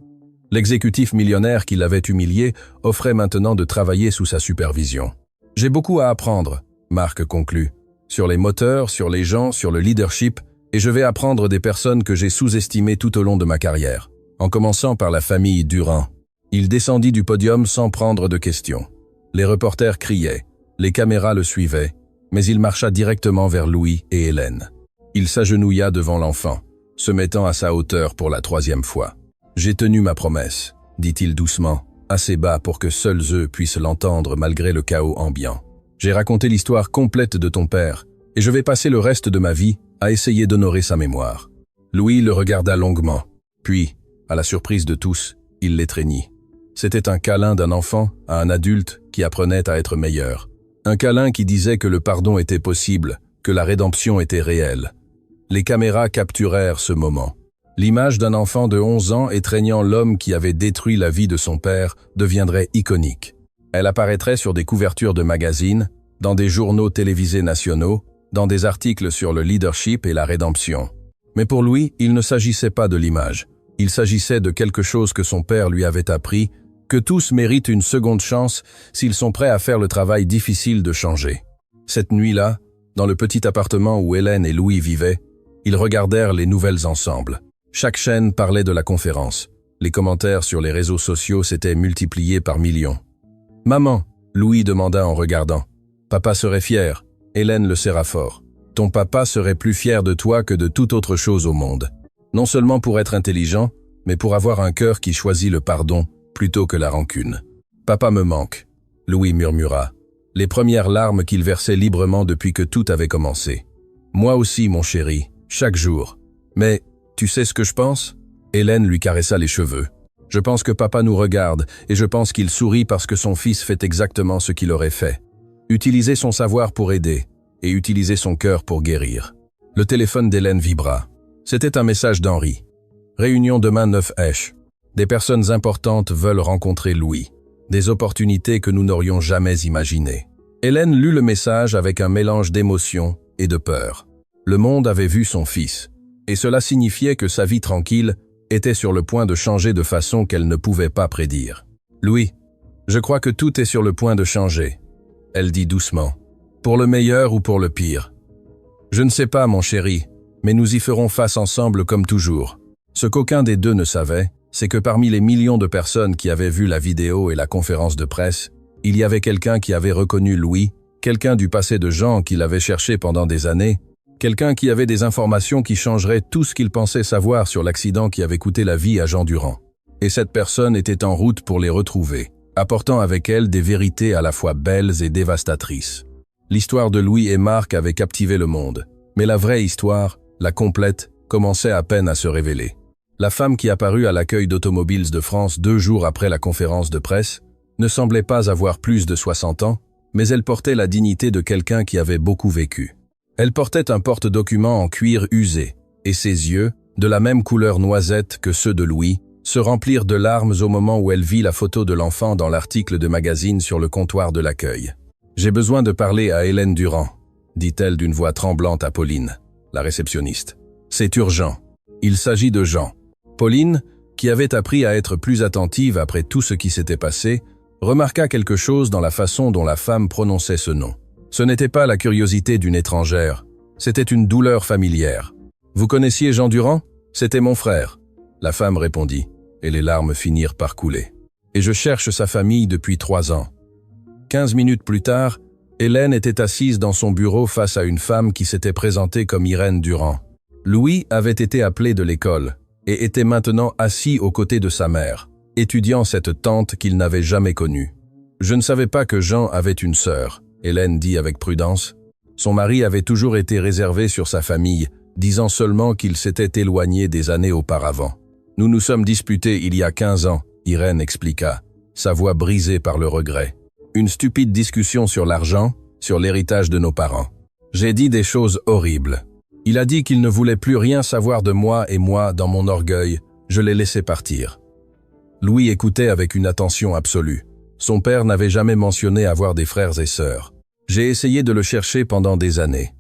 L'exécutif millionnaire qui l'avait humilié offrait maintenant de travailler sous sa supervision. J'ai beaucoup à apprendre, Marc conclut, sur les moteurs, sur les gens, sur le leadership, et je vais apprendre des personnes que j'ai sous-estimées tout au long de ma carrière, en commençant par la famille Durand. Il descendit du podium sans prendre de questions. Les reporters criaient, les caméras le suivaient, mais il marcha directement vers Louis et Hélène. Il s'agenouilla devant l'enfant, se mettant à sa hauteur pour la 3e fois. « J'ai tenu ma promesse », dit-il doucement, assez bas pour que seuls eux puissent l'entendre malgré le chaos ambiant. « J'ai raconté l'histoire complète de ton père, et je vais passer le reste de ma vie à essayer d'honorer sa mémoire. » Louis le regarda longuement, puis, à la surprise de tous, il l'étreignit. C'était un câlin d'un enfant à un adulte qui apprenait à être meilleur. Un câlin qui disait que le pardon était possible, que la rédemption était réelle. Les caméras capturèrent ce moment. L'image d'un enfant de 11 ans étreignant l'homme qui avait détruit la vie de son père deviendrait iconique. Elle apparaîtrait sur des couvertures de magazines, dans des journaux télévisés nationaux, dans des articles sur le leadership et la rédemption. Mais pour Louis, il ne s'agissait pas de l'image. Il s'agissait de quelque chose que son père lui avait appris, que tous méritent une seconde chance s'ils sont prêts à faire le travail difficile de changer. Cette nuit-là, dans le petit appartement où Hélène et Louis vivaient, ils regardèrent les nouvelles ensemble. Chaque chaîne parlait de la conférence. Les commentaires sur les réseaux sociaux s'étaient multipliés par millions. « Maman », Louis demanda en regardant. « Papa serait fier. » Hélène le serra fort. « Ton papa serait plus fier de toi que de toute autre chose au monde. Non seulement pour être intelligent, mais pour avoir un cœur qui choisit le pardon plutôt que la rancune. « Papa me manque », Louis murmura, les premières larmes qu'il versait librement depuis que tout avait commencé. « Moi aussi, mon chéri, chaque jour. Mais, tu sais ce que je pense ?» Hélène lui caressa les cheveux. « Je pense que papa nous regarde, et je pense qu'il sourit parce que son fils fait exactement ce qu'il aurait fait. Utiliser son savoir pour aider, et utiliser son cœur pour guérir. » Le téléphone d'Hélène vibra. C'était un message d'Henri. « Réunion demain 9h. Des personnes importantes veulent rencontrer Louis. Des opportunités que nous n'aurions jamais imaginées. » Hélène lut le message avec un mélange d'émotion et de peur. Le monde avait vu son fils, et cela signifiait que sa vie tranquille était sur le point de changer de façon qu'elle ne pouvait pas prédire. « Louis, je crois que tout est sur le point de changer. » Elle dit doucement. « Pour le meilleur ou pour le pire. Je ne sais pas, mon chéri, mais nous y ferons face ensemble comme toujours. » Ce qu'aucun des deux ne savait, c'est que parmi les millions de personnes qui avaient vu la vidéo et la conférence de presse, il y avait quelqu'un qui avait reconnu Louis, quelqu'un du passé de Jean qui l'avait cherché pendant des années, quelqu'un qui avait des informations qui changeraient tout ce qu'il pensait savoir sur l'accident qui avait coûté la vie à Jean Durand. Et cette personne était en route pour les retrouver, apportant avec elle des vérités à la fois belles et dévastatrices. L'histoire de Louis et Marc avait captivé le monde, mais la vraie histoire, la complète, commençait à peine à se révéler. La femme qui apparut à l'accueil d'Automobiles de France 2 jours après la conférence de presse ne semblait pas avoir plus de 60 ans, mais elle portait la dignité de quelqu'un qui avait beaucoup vécu. Elle portait un porte-documents en cuir usé, et ses yeux, de la même couleur noisette que ceux de Louis, se remplirent de larmes au moment où elle vit la photo de l'enfant dans l'article de magazine sur le comptoir de l'accueil. « J'ai besoin de parler à Hélène Durand », dit-elle d'une voix tremblante à Pauline, la réceptionniste. « C'est urgent. Il s'agit de Jean. » Pauline, qui avait appris à être plus attentive après tout ce qui s'était passé, remarqua quelque chose dans la façon dont la femme prononçait ce nom. Ce n'était pas la curiosité d'une étrangère, c'était une douleur familière. « Vous connaissiez Jean Durand ? C'était mon frère. » La femme répondit, et les larmes finirent par couler. « Et je cherche sa famille depuis 3 ans. » 15 minutes plus tard, Hélène était assise dans son bureau face à une femme qui s'était présentée comme Irène Durand. Louis avait été appelé de l'école et était maintenant assis aux côtés de sa mère, étudiant cette tante qu'il n'avait jamais connue. « Je ne savais pas que Jean avait une sœur », Hélène dit avec prudence. Son mari avait toujours été réservé sur sa famille, disant seulement qu'il s'était éloigné des années auparavant. « Nous nous sommes disputés il y a 15 ans, Irène expliqua, sa voix brisée par le regret. Une stupide discussion sur l'argent, sur l'héritage de nos parents. J'ai dit des choses horribles. Il a dit qu'il ne voulait plus rien savoir de moi et moi, dans mon orgueil, je l'ai laissé partir. » Louis écoutait avec une attention absolue. Son père n'avait jamais mentionné avoir des frères et sœurs. « J'ai essayé de le chercher pendant des années. »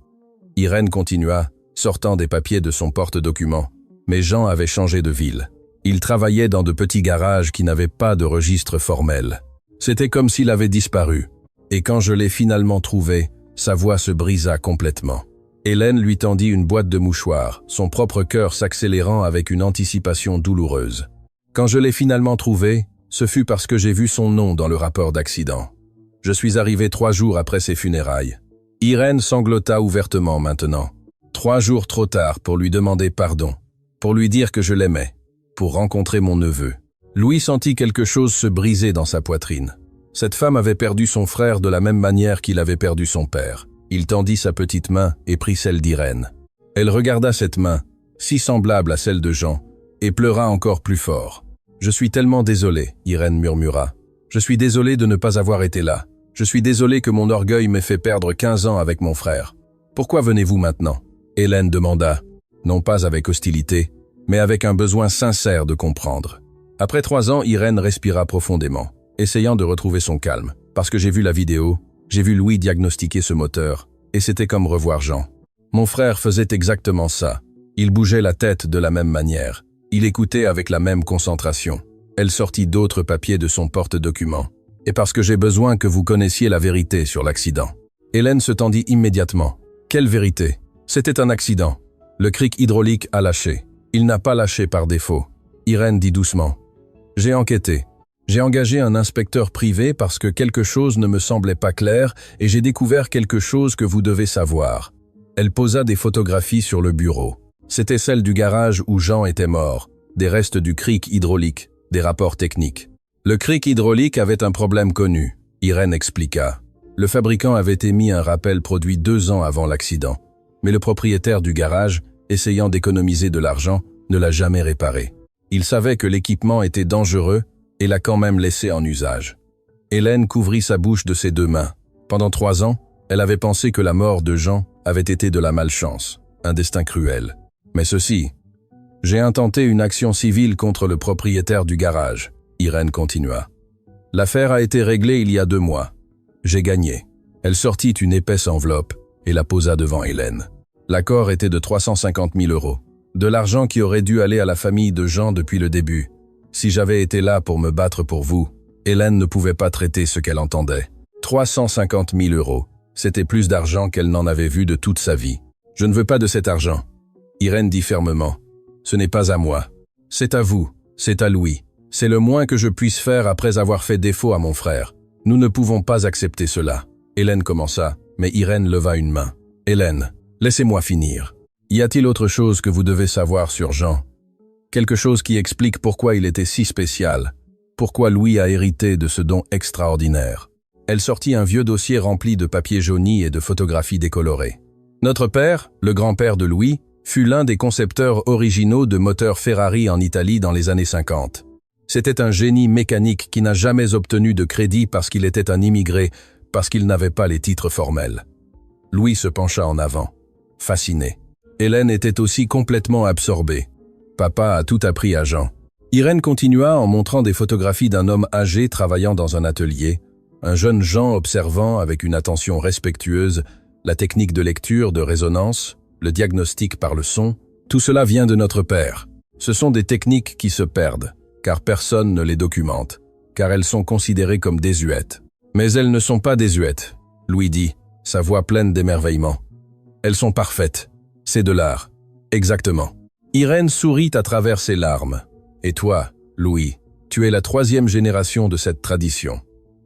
Irène continua, sortant des papiers de son porte-documents. Mais Jean avait changé de ville. Il travaillait dans de petits garages qui n'avaient pas de registre formel. C'était comme s'il avait disparu. Et quand je l'ai finalement trouvé, Sa voix se brisa complètement. Hélène lui tendit une boîte de mouchoirs, son propre cœur s'accélérant avec une anticipation douloureuse. Quand je l'ai finalement trouvé, ce fut parce que j'ai vu son nom dans le rapport d'accident. Je suis arrivé 3 jours après ses funérailles. Irène sanglota ouvertement maintenant. 3 jours trop tard pour lui demander pardon, pour lui dire que je l'aimais, pour rencontrer mon neveu. Louis sentit quelque chose se briser dans sa poitrine. Cette femme avait perdu son frère de la même manière qu'il avait perdu son père. Il tendit sa petite main et prit celle d'Irène. Elle regarda cette main, si semblable à celle de Jean, et pleura encore plus fort. « Je suis tellement désolé, » Irène murmura. « Je suis désolé de ne pas avoir été là. Je suis désolé que mon orgueil m'ait fait perdre 15 ans avec mon frère. Pourquoi venez-vous maintenant ?» Hélène demanda, non pas avec hostilité, mais avec un besoin sincère de comprendre. Après 3 ans, Irène respira profondément, essayant de retrouver son calme. Parce que j'ai vu la vidéo, j'ai vu Louis diagnostiquer ce moteur, et c'était comme revoir Jean. Mon frère faisait exactement ça. Il bougeait la tête de la même manière. Il écoutait avec la même concentration. Elle sortit d'autres papiers de son porte-documents. Et parce que j'ai besoin que vous connaissiez la vérité sur l'accident. Hélène se tendit immédiatement. Quelle vérité? C'était un accident. Le cric hydraulique a lâché. Il n'a pas lâché par défaut. Irène dit doucement. J'ai enquêté. J'ai engagé un inspecteur privé parce que quelque chose ne me semblait pas clair et j'ai découvert quelque chose que vous devez savoir. Elle posa des photographies sur le bureau. C'était celle du garage où Jean était mort, des restes du cric hydraulique, des rapports techniques. Le cric hydraulique avait un problème connu, Irène expliqua. Le fabricant avait émis un rappel produit 2 ans avant l'accident, mais le propriétaire du garage, essayant d'économiser de l'argent, ne l'a jamais réparé. Il savait que l'équipement était dangereux et l'a quand même laissé en usage. Hélène couvrit sa bouche de ses 2 mains. Pendant 3 ans, elle avait pensé que la mort de Jean avait été de la malchance, un destin cruel. Mais ceci, j'ai intenté une action civile contre le propriétaire du garage, Irène continua. L'affaire a été réglée il y a 2 mois. J'ai gagné. Elle sortit une épaisse enveloppe et la posa devant Hélène. L'accord était de 350 000 €, de l'argent qui aurait dû aller à la famille de Jean depuis le début. Si j'avais été là pour me battre pour vous, Hélène ne pouvait pas traiter ce qu'elle entendait. 350 000 €, c'était plus d'argent qu'elle n'en avait vu de toute sa vie. Je ne veux pas de cet argent. Irène dit fermement. Ce n'est pas à moi. C'est à vous, c'est à Louis. C'est le moins que je puisse faire après avoir fait défaut à mon frère. Nous ne pouvons pas accepter cela. Hélène commença, mais Irène leva une main. Hélène, laissez-moi finir. Y a-t-il autre chose que vous devez savoir sur Jean? Quelque chose qui explique pourquoi il était si spécial, pourquoi Louis a hérité de ce don extraordinaire. Elle sortit un vieux dossier rempli de papiers jaunis et de photographies décolorées. Notre père, le grand-père de Louis, fut l'un des concepteurs originaux de moteurs Ferrari en Italie dans les années 50. C'était un génie mécanique qui n'a jamais obtenu de crédit parce qu'il était un immigré, parce qu'il n'avait pas les titres formels. Louis se pencha en avant, fasciné. Hélène était aussi complètement absorbée. Papa a tout appris à Jean. Irène continua en montrant des photographies d'un homme âgé travaillant dans un atelier, un jeune Jean observant avec une attention respectueuse la technique de lecture de résonance, le diagnostic par le son. Tout cela vient de notre père. Ce sont des techniques qui se perdent, car personne ne les documente, car elles sont considérées comme désuètes. Mais elles ne sont pas désuètes, Louis dit, sa voix pleine d'émerveillement. Elles sont parfaites. C'est de l'art. Exactement. Irène sourit à travers ses larmes. Et toi, Louis, tu es la 3e génération de cette tradition.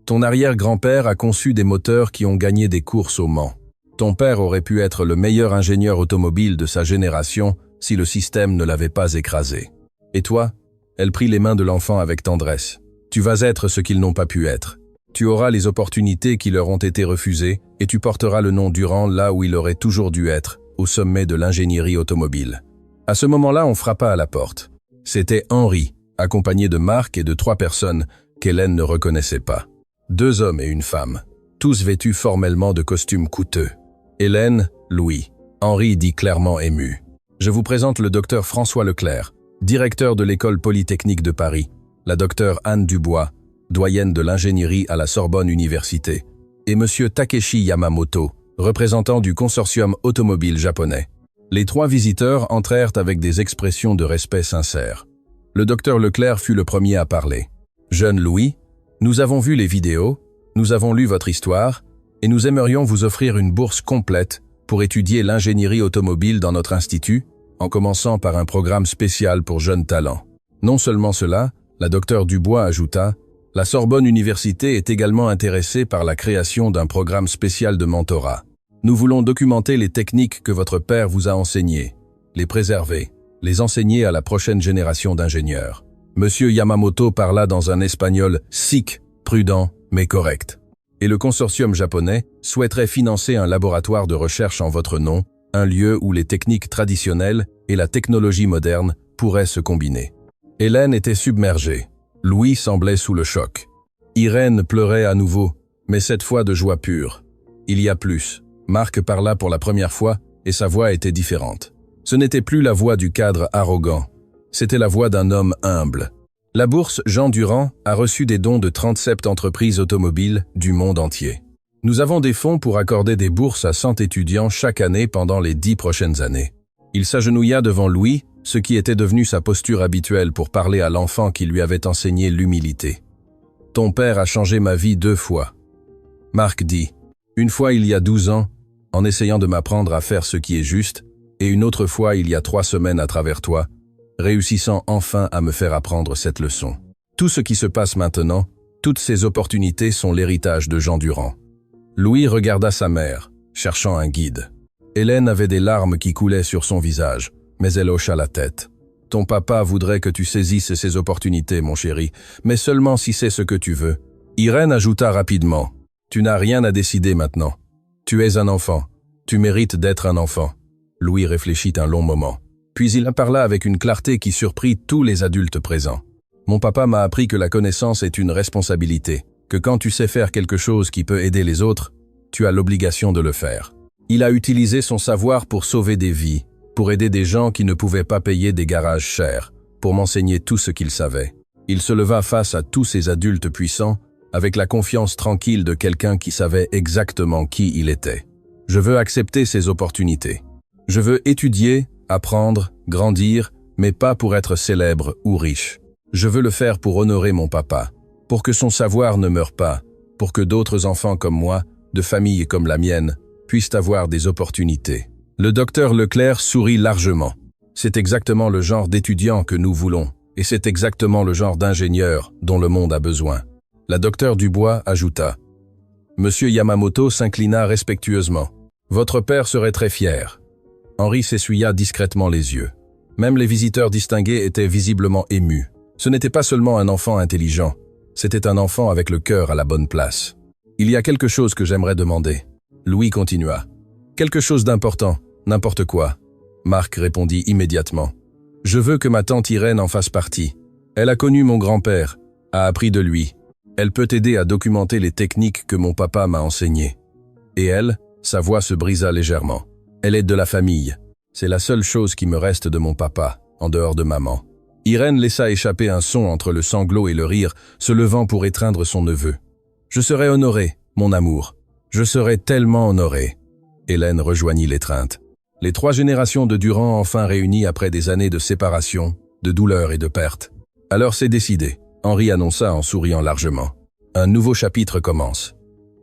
Ton arrière-grand-père a conçu des moteurs qui ont gagné des courses au Mans. Ton père aurait pu être le meilleur ingénieur automobile de sa génération si le système ne l'avait pas écrasé. Et toi? Elle prit les mains de l'enfant avec tendresse. Tu vas être ce qu'ils n'ont pas pu être. Tu auras les opportunités qui leur ont été refusées et tu porteras le nom Durand là où il aurait toujours dû être, au sommet de l'ingénierie automobile. À ce moment-là, on frappa à la porte. C'était Henri, accompagné de Marc et de 3 personnes qu'Hélène ne reconnaissait pas. 2 hommes et une femme, tous vêtus formellement de costumes coûteux. Hélène, Louis. Henri dit clairement ému. Je vous présente le docteur François Leclerc, directeur de l'école polytechnique de Paris, la docteure Anne Dubois, doyenne de l'ingénierie à la Sorbonne Université, et monsieur Takeshi Yamamoto, représentant du consortium automobile japonais. Les 3 visiteurs entrèrent avec des expressions de respect sincères. Le docteur Leclerc fut le premier à parler. « Jeune Louis, nous avons vu les vidéos, nous avons lu votre histoire, et nous aimerions vous offrir une bourse complète pour étudier l'ingénierie automobile dans notre institut, en commençant par un programme spécial pour jeunes talents. Non seulement cela, la docteure Dubois ajouta, la Sorbonne Université est également intéressée par la création d'un programme spécial de mentorat. Nous voulons documenter les techniques que votre père vous a enseignées, les préserver, les enseigner à la prochaine génération d'ingénieurs. Monsieur Yamamoto parla dans un espagnol sikh, prudent, mais correct. Et le consortium japonais souhaiterait financer un laboratoire de recherche en votre nom, un lieu où les techniques traditionnelles et la technologie moderne pourraient se combiner. Hélène était submergée. Louis semblait sous le choc. Irène pleurait à nouveau, mais cette fois de joie pure. Il y a plus. Marc parla pour la première fois et sa voix était différente. Ce n'était plus la voix du cadre arrogant, c'était la voix d'un homme humble. La bourse Jean Durand a reçu des dons de 37 entreprises automobiles du monde entier. Nous avons des fonds pour accorder des bourses à 100 étudiants chaque année pendant les 10 prochaines années. Il s'agenouilla devant Louis, ce qui était devenu sa posture habituelle pour parler à l'enfant qui lui avait enseigné l'humilité. « Ton père a changé ma vie 2 fois. » Marc dit, « Une fois il y a 12 ans, en essayant de m'apprendre à faire ce qui est juste, et une autre fois il y a 3 semaines à travers toi, réussissant enfin à me faire apprendre cette leçon. Tout ce qui se passe maintenant, toutes ces opportunités sont l'héritage de Jean Durand. » Louis regarda sa mère, cherchant un guide. Hélène avait des larmes qui coulaient sur son visage, mais elle hocha la tête. « Ton papa voudrait que tu saisisses ces opportunités, mon chéri, mais seulement si c'est ce que tu veux. » Irène ajouta rapidement, « Tu n'as rien à décider maintenant. Tu es un enfant. Tu mérites d'être un enfant. » Louis réfléchit un long moment. Puis il parla avec une clarté qui surprit tous les adultes présents. « Mon papa m'a appris que la connaissance est une responsabilité, que quand tu sais faire quelque chose qui peut aider les autres, tu as l'obligation de le faire. Il a utilisé son savoir pour sauver des vies, pour aider des gens qui ne pouvaient pas payer des garages chers, pour m'enseigner tout ce qu'il savait. Il se leva face à tous ces adultes puissants, avec la confiance tranquille de quelqu'un qui savait exactement qui il était. Je veux accepter ces opportunités. Je veux étudier, apprendre, grandir, mais pas pour être célèbre ou riche. Je veux le faire pour honorer mon papa, pour que son savoir ne meure pas, pour que d'autres enfants comme moi, de familles comme la mienne, puissent avoir des opportunités. » Le docteur Leclerc sourit largement. C'est exactement le genre d'étudiant que nous voulons, et c'est exactement le genre d'ingénieur dont le monde a besoin. La docteure Dubois ajouta. Monsieur Yamamoto s'inclina respectueusement. Votre père serait très fier. Henri s'essuya discrètement les yeux. Même les visiteurs distingués étaient visiblement émus. Ce n'était pas seulement un enfant intelligent, c'était un enfant avec le cœur à la bonne place. Il y a quelque chose que j'aimerais demander. Louis continua. Quelque chose d'important, n'importe quoi. Marc répondit immédiatement. Je veux que ma tante Irène en fasse partie. Elle a connu mon grand-père, a appris de lui. Elle peut aider à documenter les techniques que mon papa m'a enseignées. Et elle, sa voix se brisa légèrement. Elle est de la famille. C'est la seule chose qui me reste de mon papa, en dehors de maman. Irène laissa échapper un son entre le sanglot et le rire, se levant pour étreindre son neveu. Je serai honoré, mon amour. Je serai tellement honoré. Hélène rejoignit l'étreinte. Les 3 générations de Durand enfin réunies après des années de séparation, de douleur et de perte. Alors c'est décidé, Henri annonça en souriant largement. Un nouveau chapitre commence.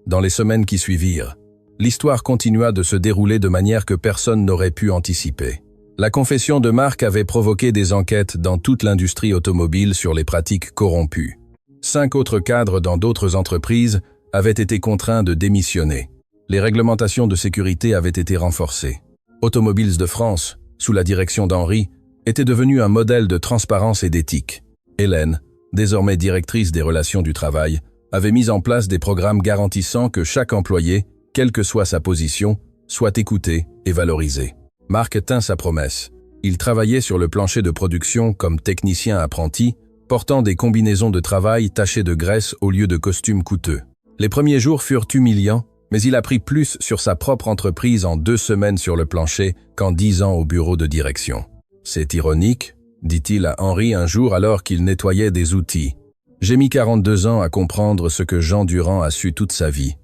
Dans les semaines qui suivirent, l'histoire continua de se dérouler de manière que personne n'aurait pu anticiper. La confession de Marc avait provoqué des enquêtes dans toute l'industrie automobile sur les pratiques corrompues. 5 autres cadres dans d'autres entreprises avaient été contraints de démissionner. Les réglementations de sécurité avaient été renforcées. Automobiles de France, sous la direction d'Henri, était devenu un modèle de transparence et d'éthique. Hélène, désormais directrice des relations du travail, avait mis en place des programmes garantissant que chaque employé, quelle que soit sa position, soit écouté et valorisé. Marc tint sa promesse. Il travaillait sur le plancher de production comme technicien apprenti, portant des combinaisons de travail tachées de graisse au lieu de costumes coûteux. Les premiers jours furent humiliants, mais il apprit plus sur sa propre entreprise en 2 semaines sur le plancher qu'en 10 ans au bureau de direction. « C'est ironique », dit-il à Henri un jour alors qu'il nettoyait des outils. « J'ai mis 42 ans à comprendre ce que Jean Durand a su toute sa vie.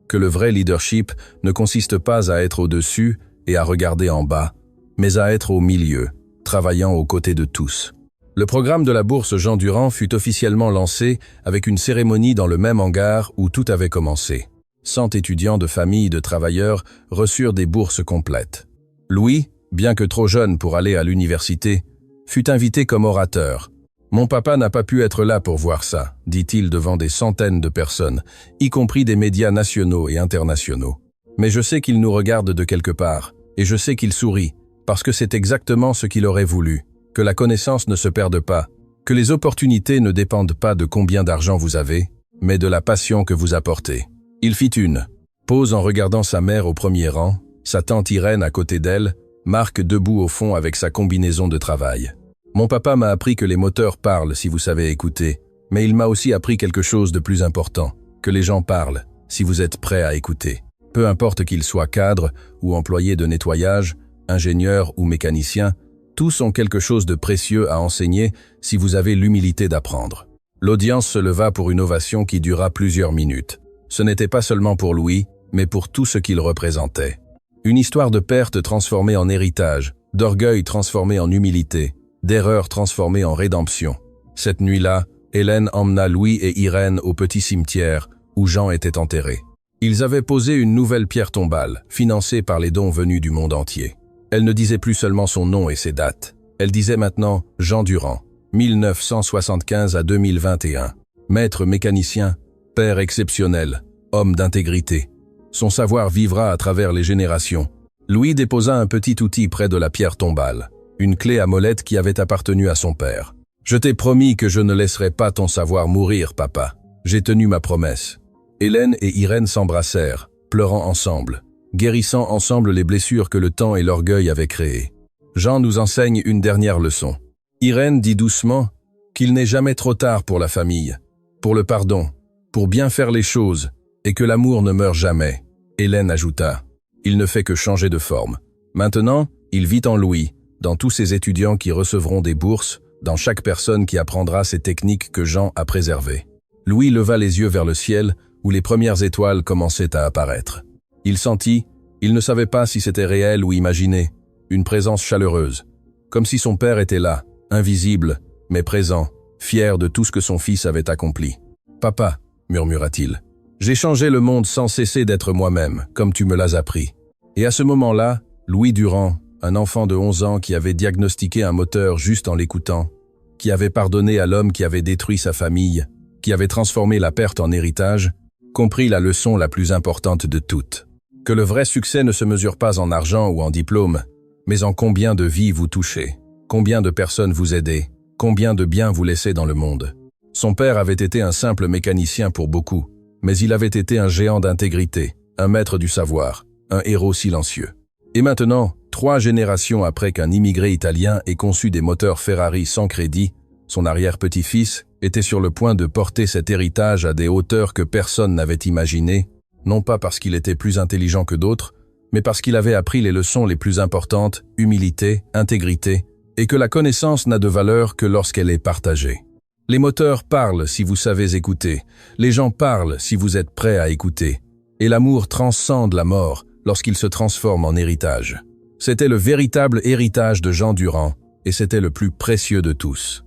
Que le vrai leadership ne consiste pas à être au-dessus et à regarder en bas, mais à être au milieu, travaillant aux côtés de tous. » Le programme de la bourse Jean Durand fut officiellement lancé avec une cérémonie dans le même hangar où tout avait commencé. 100 étudiants de familles de travailleurs reçurent des bourses complètes. Louis, bien que trop jeune pour aller à l'université, fut invité comme orateur. « Mon papa n'a pas pu être là pour voir ça », dit-il devant des centaines de personnes, y compris des médias nationaux et internationaux. « Mais je sais qu'il nous regarde de quelque part, et je sais qu'il sourit, parce que c'est exactement ce qu'il aurait voulu, que la connaissance ne se perde pas, que les opportunités ne dépendent pas de combien d'argent vous avez, mais de la passion que vous apportez. » Il fit une pause en regardant sa mère au premier rang, sa tante Irène à côté d'elle, Marc debout au fond avec sa combinaison de travail. « Mon papa m'a appris que les moteurs parlent si vous savez écouter, mais il m'a aussi appris quelque chose de plus important, que les gens parlent si vous êtes prêts à écouter. Peu importe qu'ils soient cadres ou employés de nettoyage, ingénieurs ou mécaniciens, tous ont quelque chose de précieux à enseigner si vous avez l'humilité d'apprendre. » L'audience se leva pour une ovation qui dura plusieurs minutes. Ce n'était pas seulement pour Louis, mais pour tout ce qu'il représentait. Une histoire de perte transformée en héritage, d'orgueil transformé en humilité, d'erreur transformée en rédemption. Cette nuit-là, Hélène emmena Louis et Irène au petit cimetière où Jean était enterré. Ils avaient posé une nouvelle pierre tombale, financée par les dons venus du monde entier. Elle ne disait plus seulement son nom et ses dates. Elle disait maintenant Jean Durand, 1975 à 2021. Maître mécanicien, père exceptionnel, homme d'intégrité. Son savoir vivra à travers les générations. Louis déposa un petit outil près de la pierre tombale, une clé à molette qui avait appartenu à son père. « Je t'ai promis que je ne laisserai pas ton savoir mourir, papa. J'ai tenu ma promesse. » Hélène et Irène s'embrassèrent, pleurant ensemble, guérissant ensemble les blessures que le temps et l'orgueil avaient créées. Jean nous enseigne une dernière leçon. Irène dit doucement qu'il n'est jamais trop tard pour la famille, pour le pardon, pour bien faire les choses, et que l'amour ne meurt jamais. Hélène ajouta « Il ne fait que changer de forme. Maintenant, il vit en Louis, dans tous ces étudiants qui recevront des bourses, dans chaque personne qui apprendra ces techniques que Jean a préservées. » Louis leva les yeux vers le ciel, où les premières étoiles commençaient à apparaître. Il sentit, il ne savait pas si c'était réel ou imaginé, une présence chaleureuse, comme si son père était là, invisible, mais présent, fier de tout ce que son fils avait accompli. « Papa, » murmura-t-il, « j'ai changé le monde sans cesser d'être moi-même, comme tu me l'as appris. » Et à ce moment-là, Louis Durand, un enfant de 11 ans qui avait diagnostiqué un moteur juste en l'écoutant, qui avait pardonné à l'homme qui avait détruit sa famille, qui avait transformé la perte en héritage, comprit la leçon la plus importante de toutes. Que le vrai succès ne se mesure pas en argent ou en diplôme, mais en combien de vies vous touchez, combien de personnes vous aidez, combien de biens vous laissez dans le monde. Son père avait été un simple mécanicien pour beaucoup, mais il avait été un géant d'intégrité, un maître du savoir, un héros silencieux. Et maintenant, 3 générations après qu'un immigré italien ait conçu des moteurs Ferrari sans crédit, son arrière-petit-fils était sur le point de porter cet héritage à des hauteurs que personne n'avait imaginées, non pas parce qu'il était plus intelligent que d'autres, mais parce qu'il avait appris les leçons les plus importantes, humilité, intégrité, et que la connaissance n'a de valeur que lorsqu'elle est partagée. Les moteurs parlent si vous savez écouter, les gens parlent si vous êtes prêts à écouter, et l'amour transcende la mort lorsqu'il se transforme en héritage. C'était le véritable héritage de Jean Durand, et c'était le plus précieux de tous.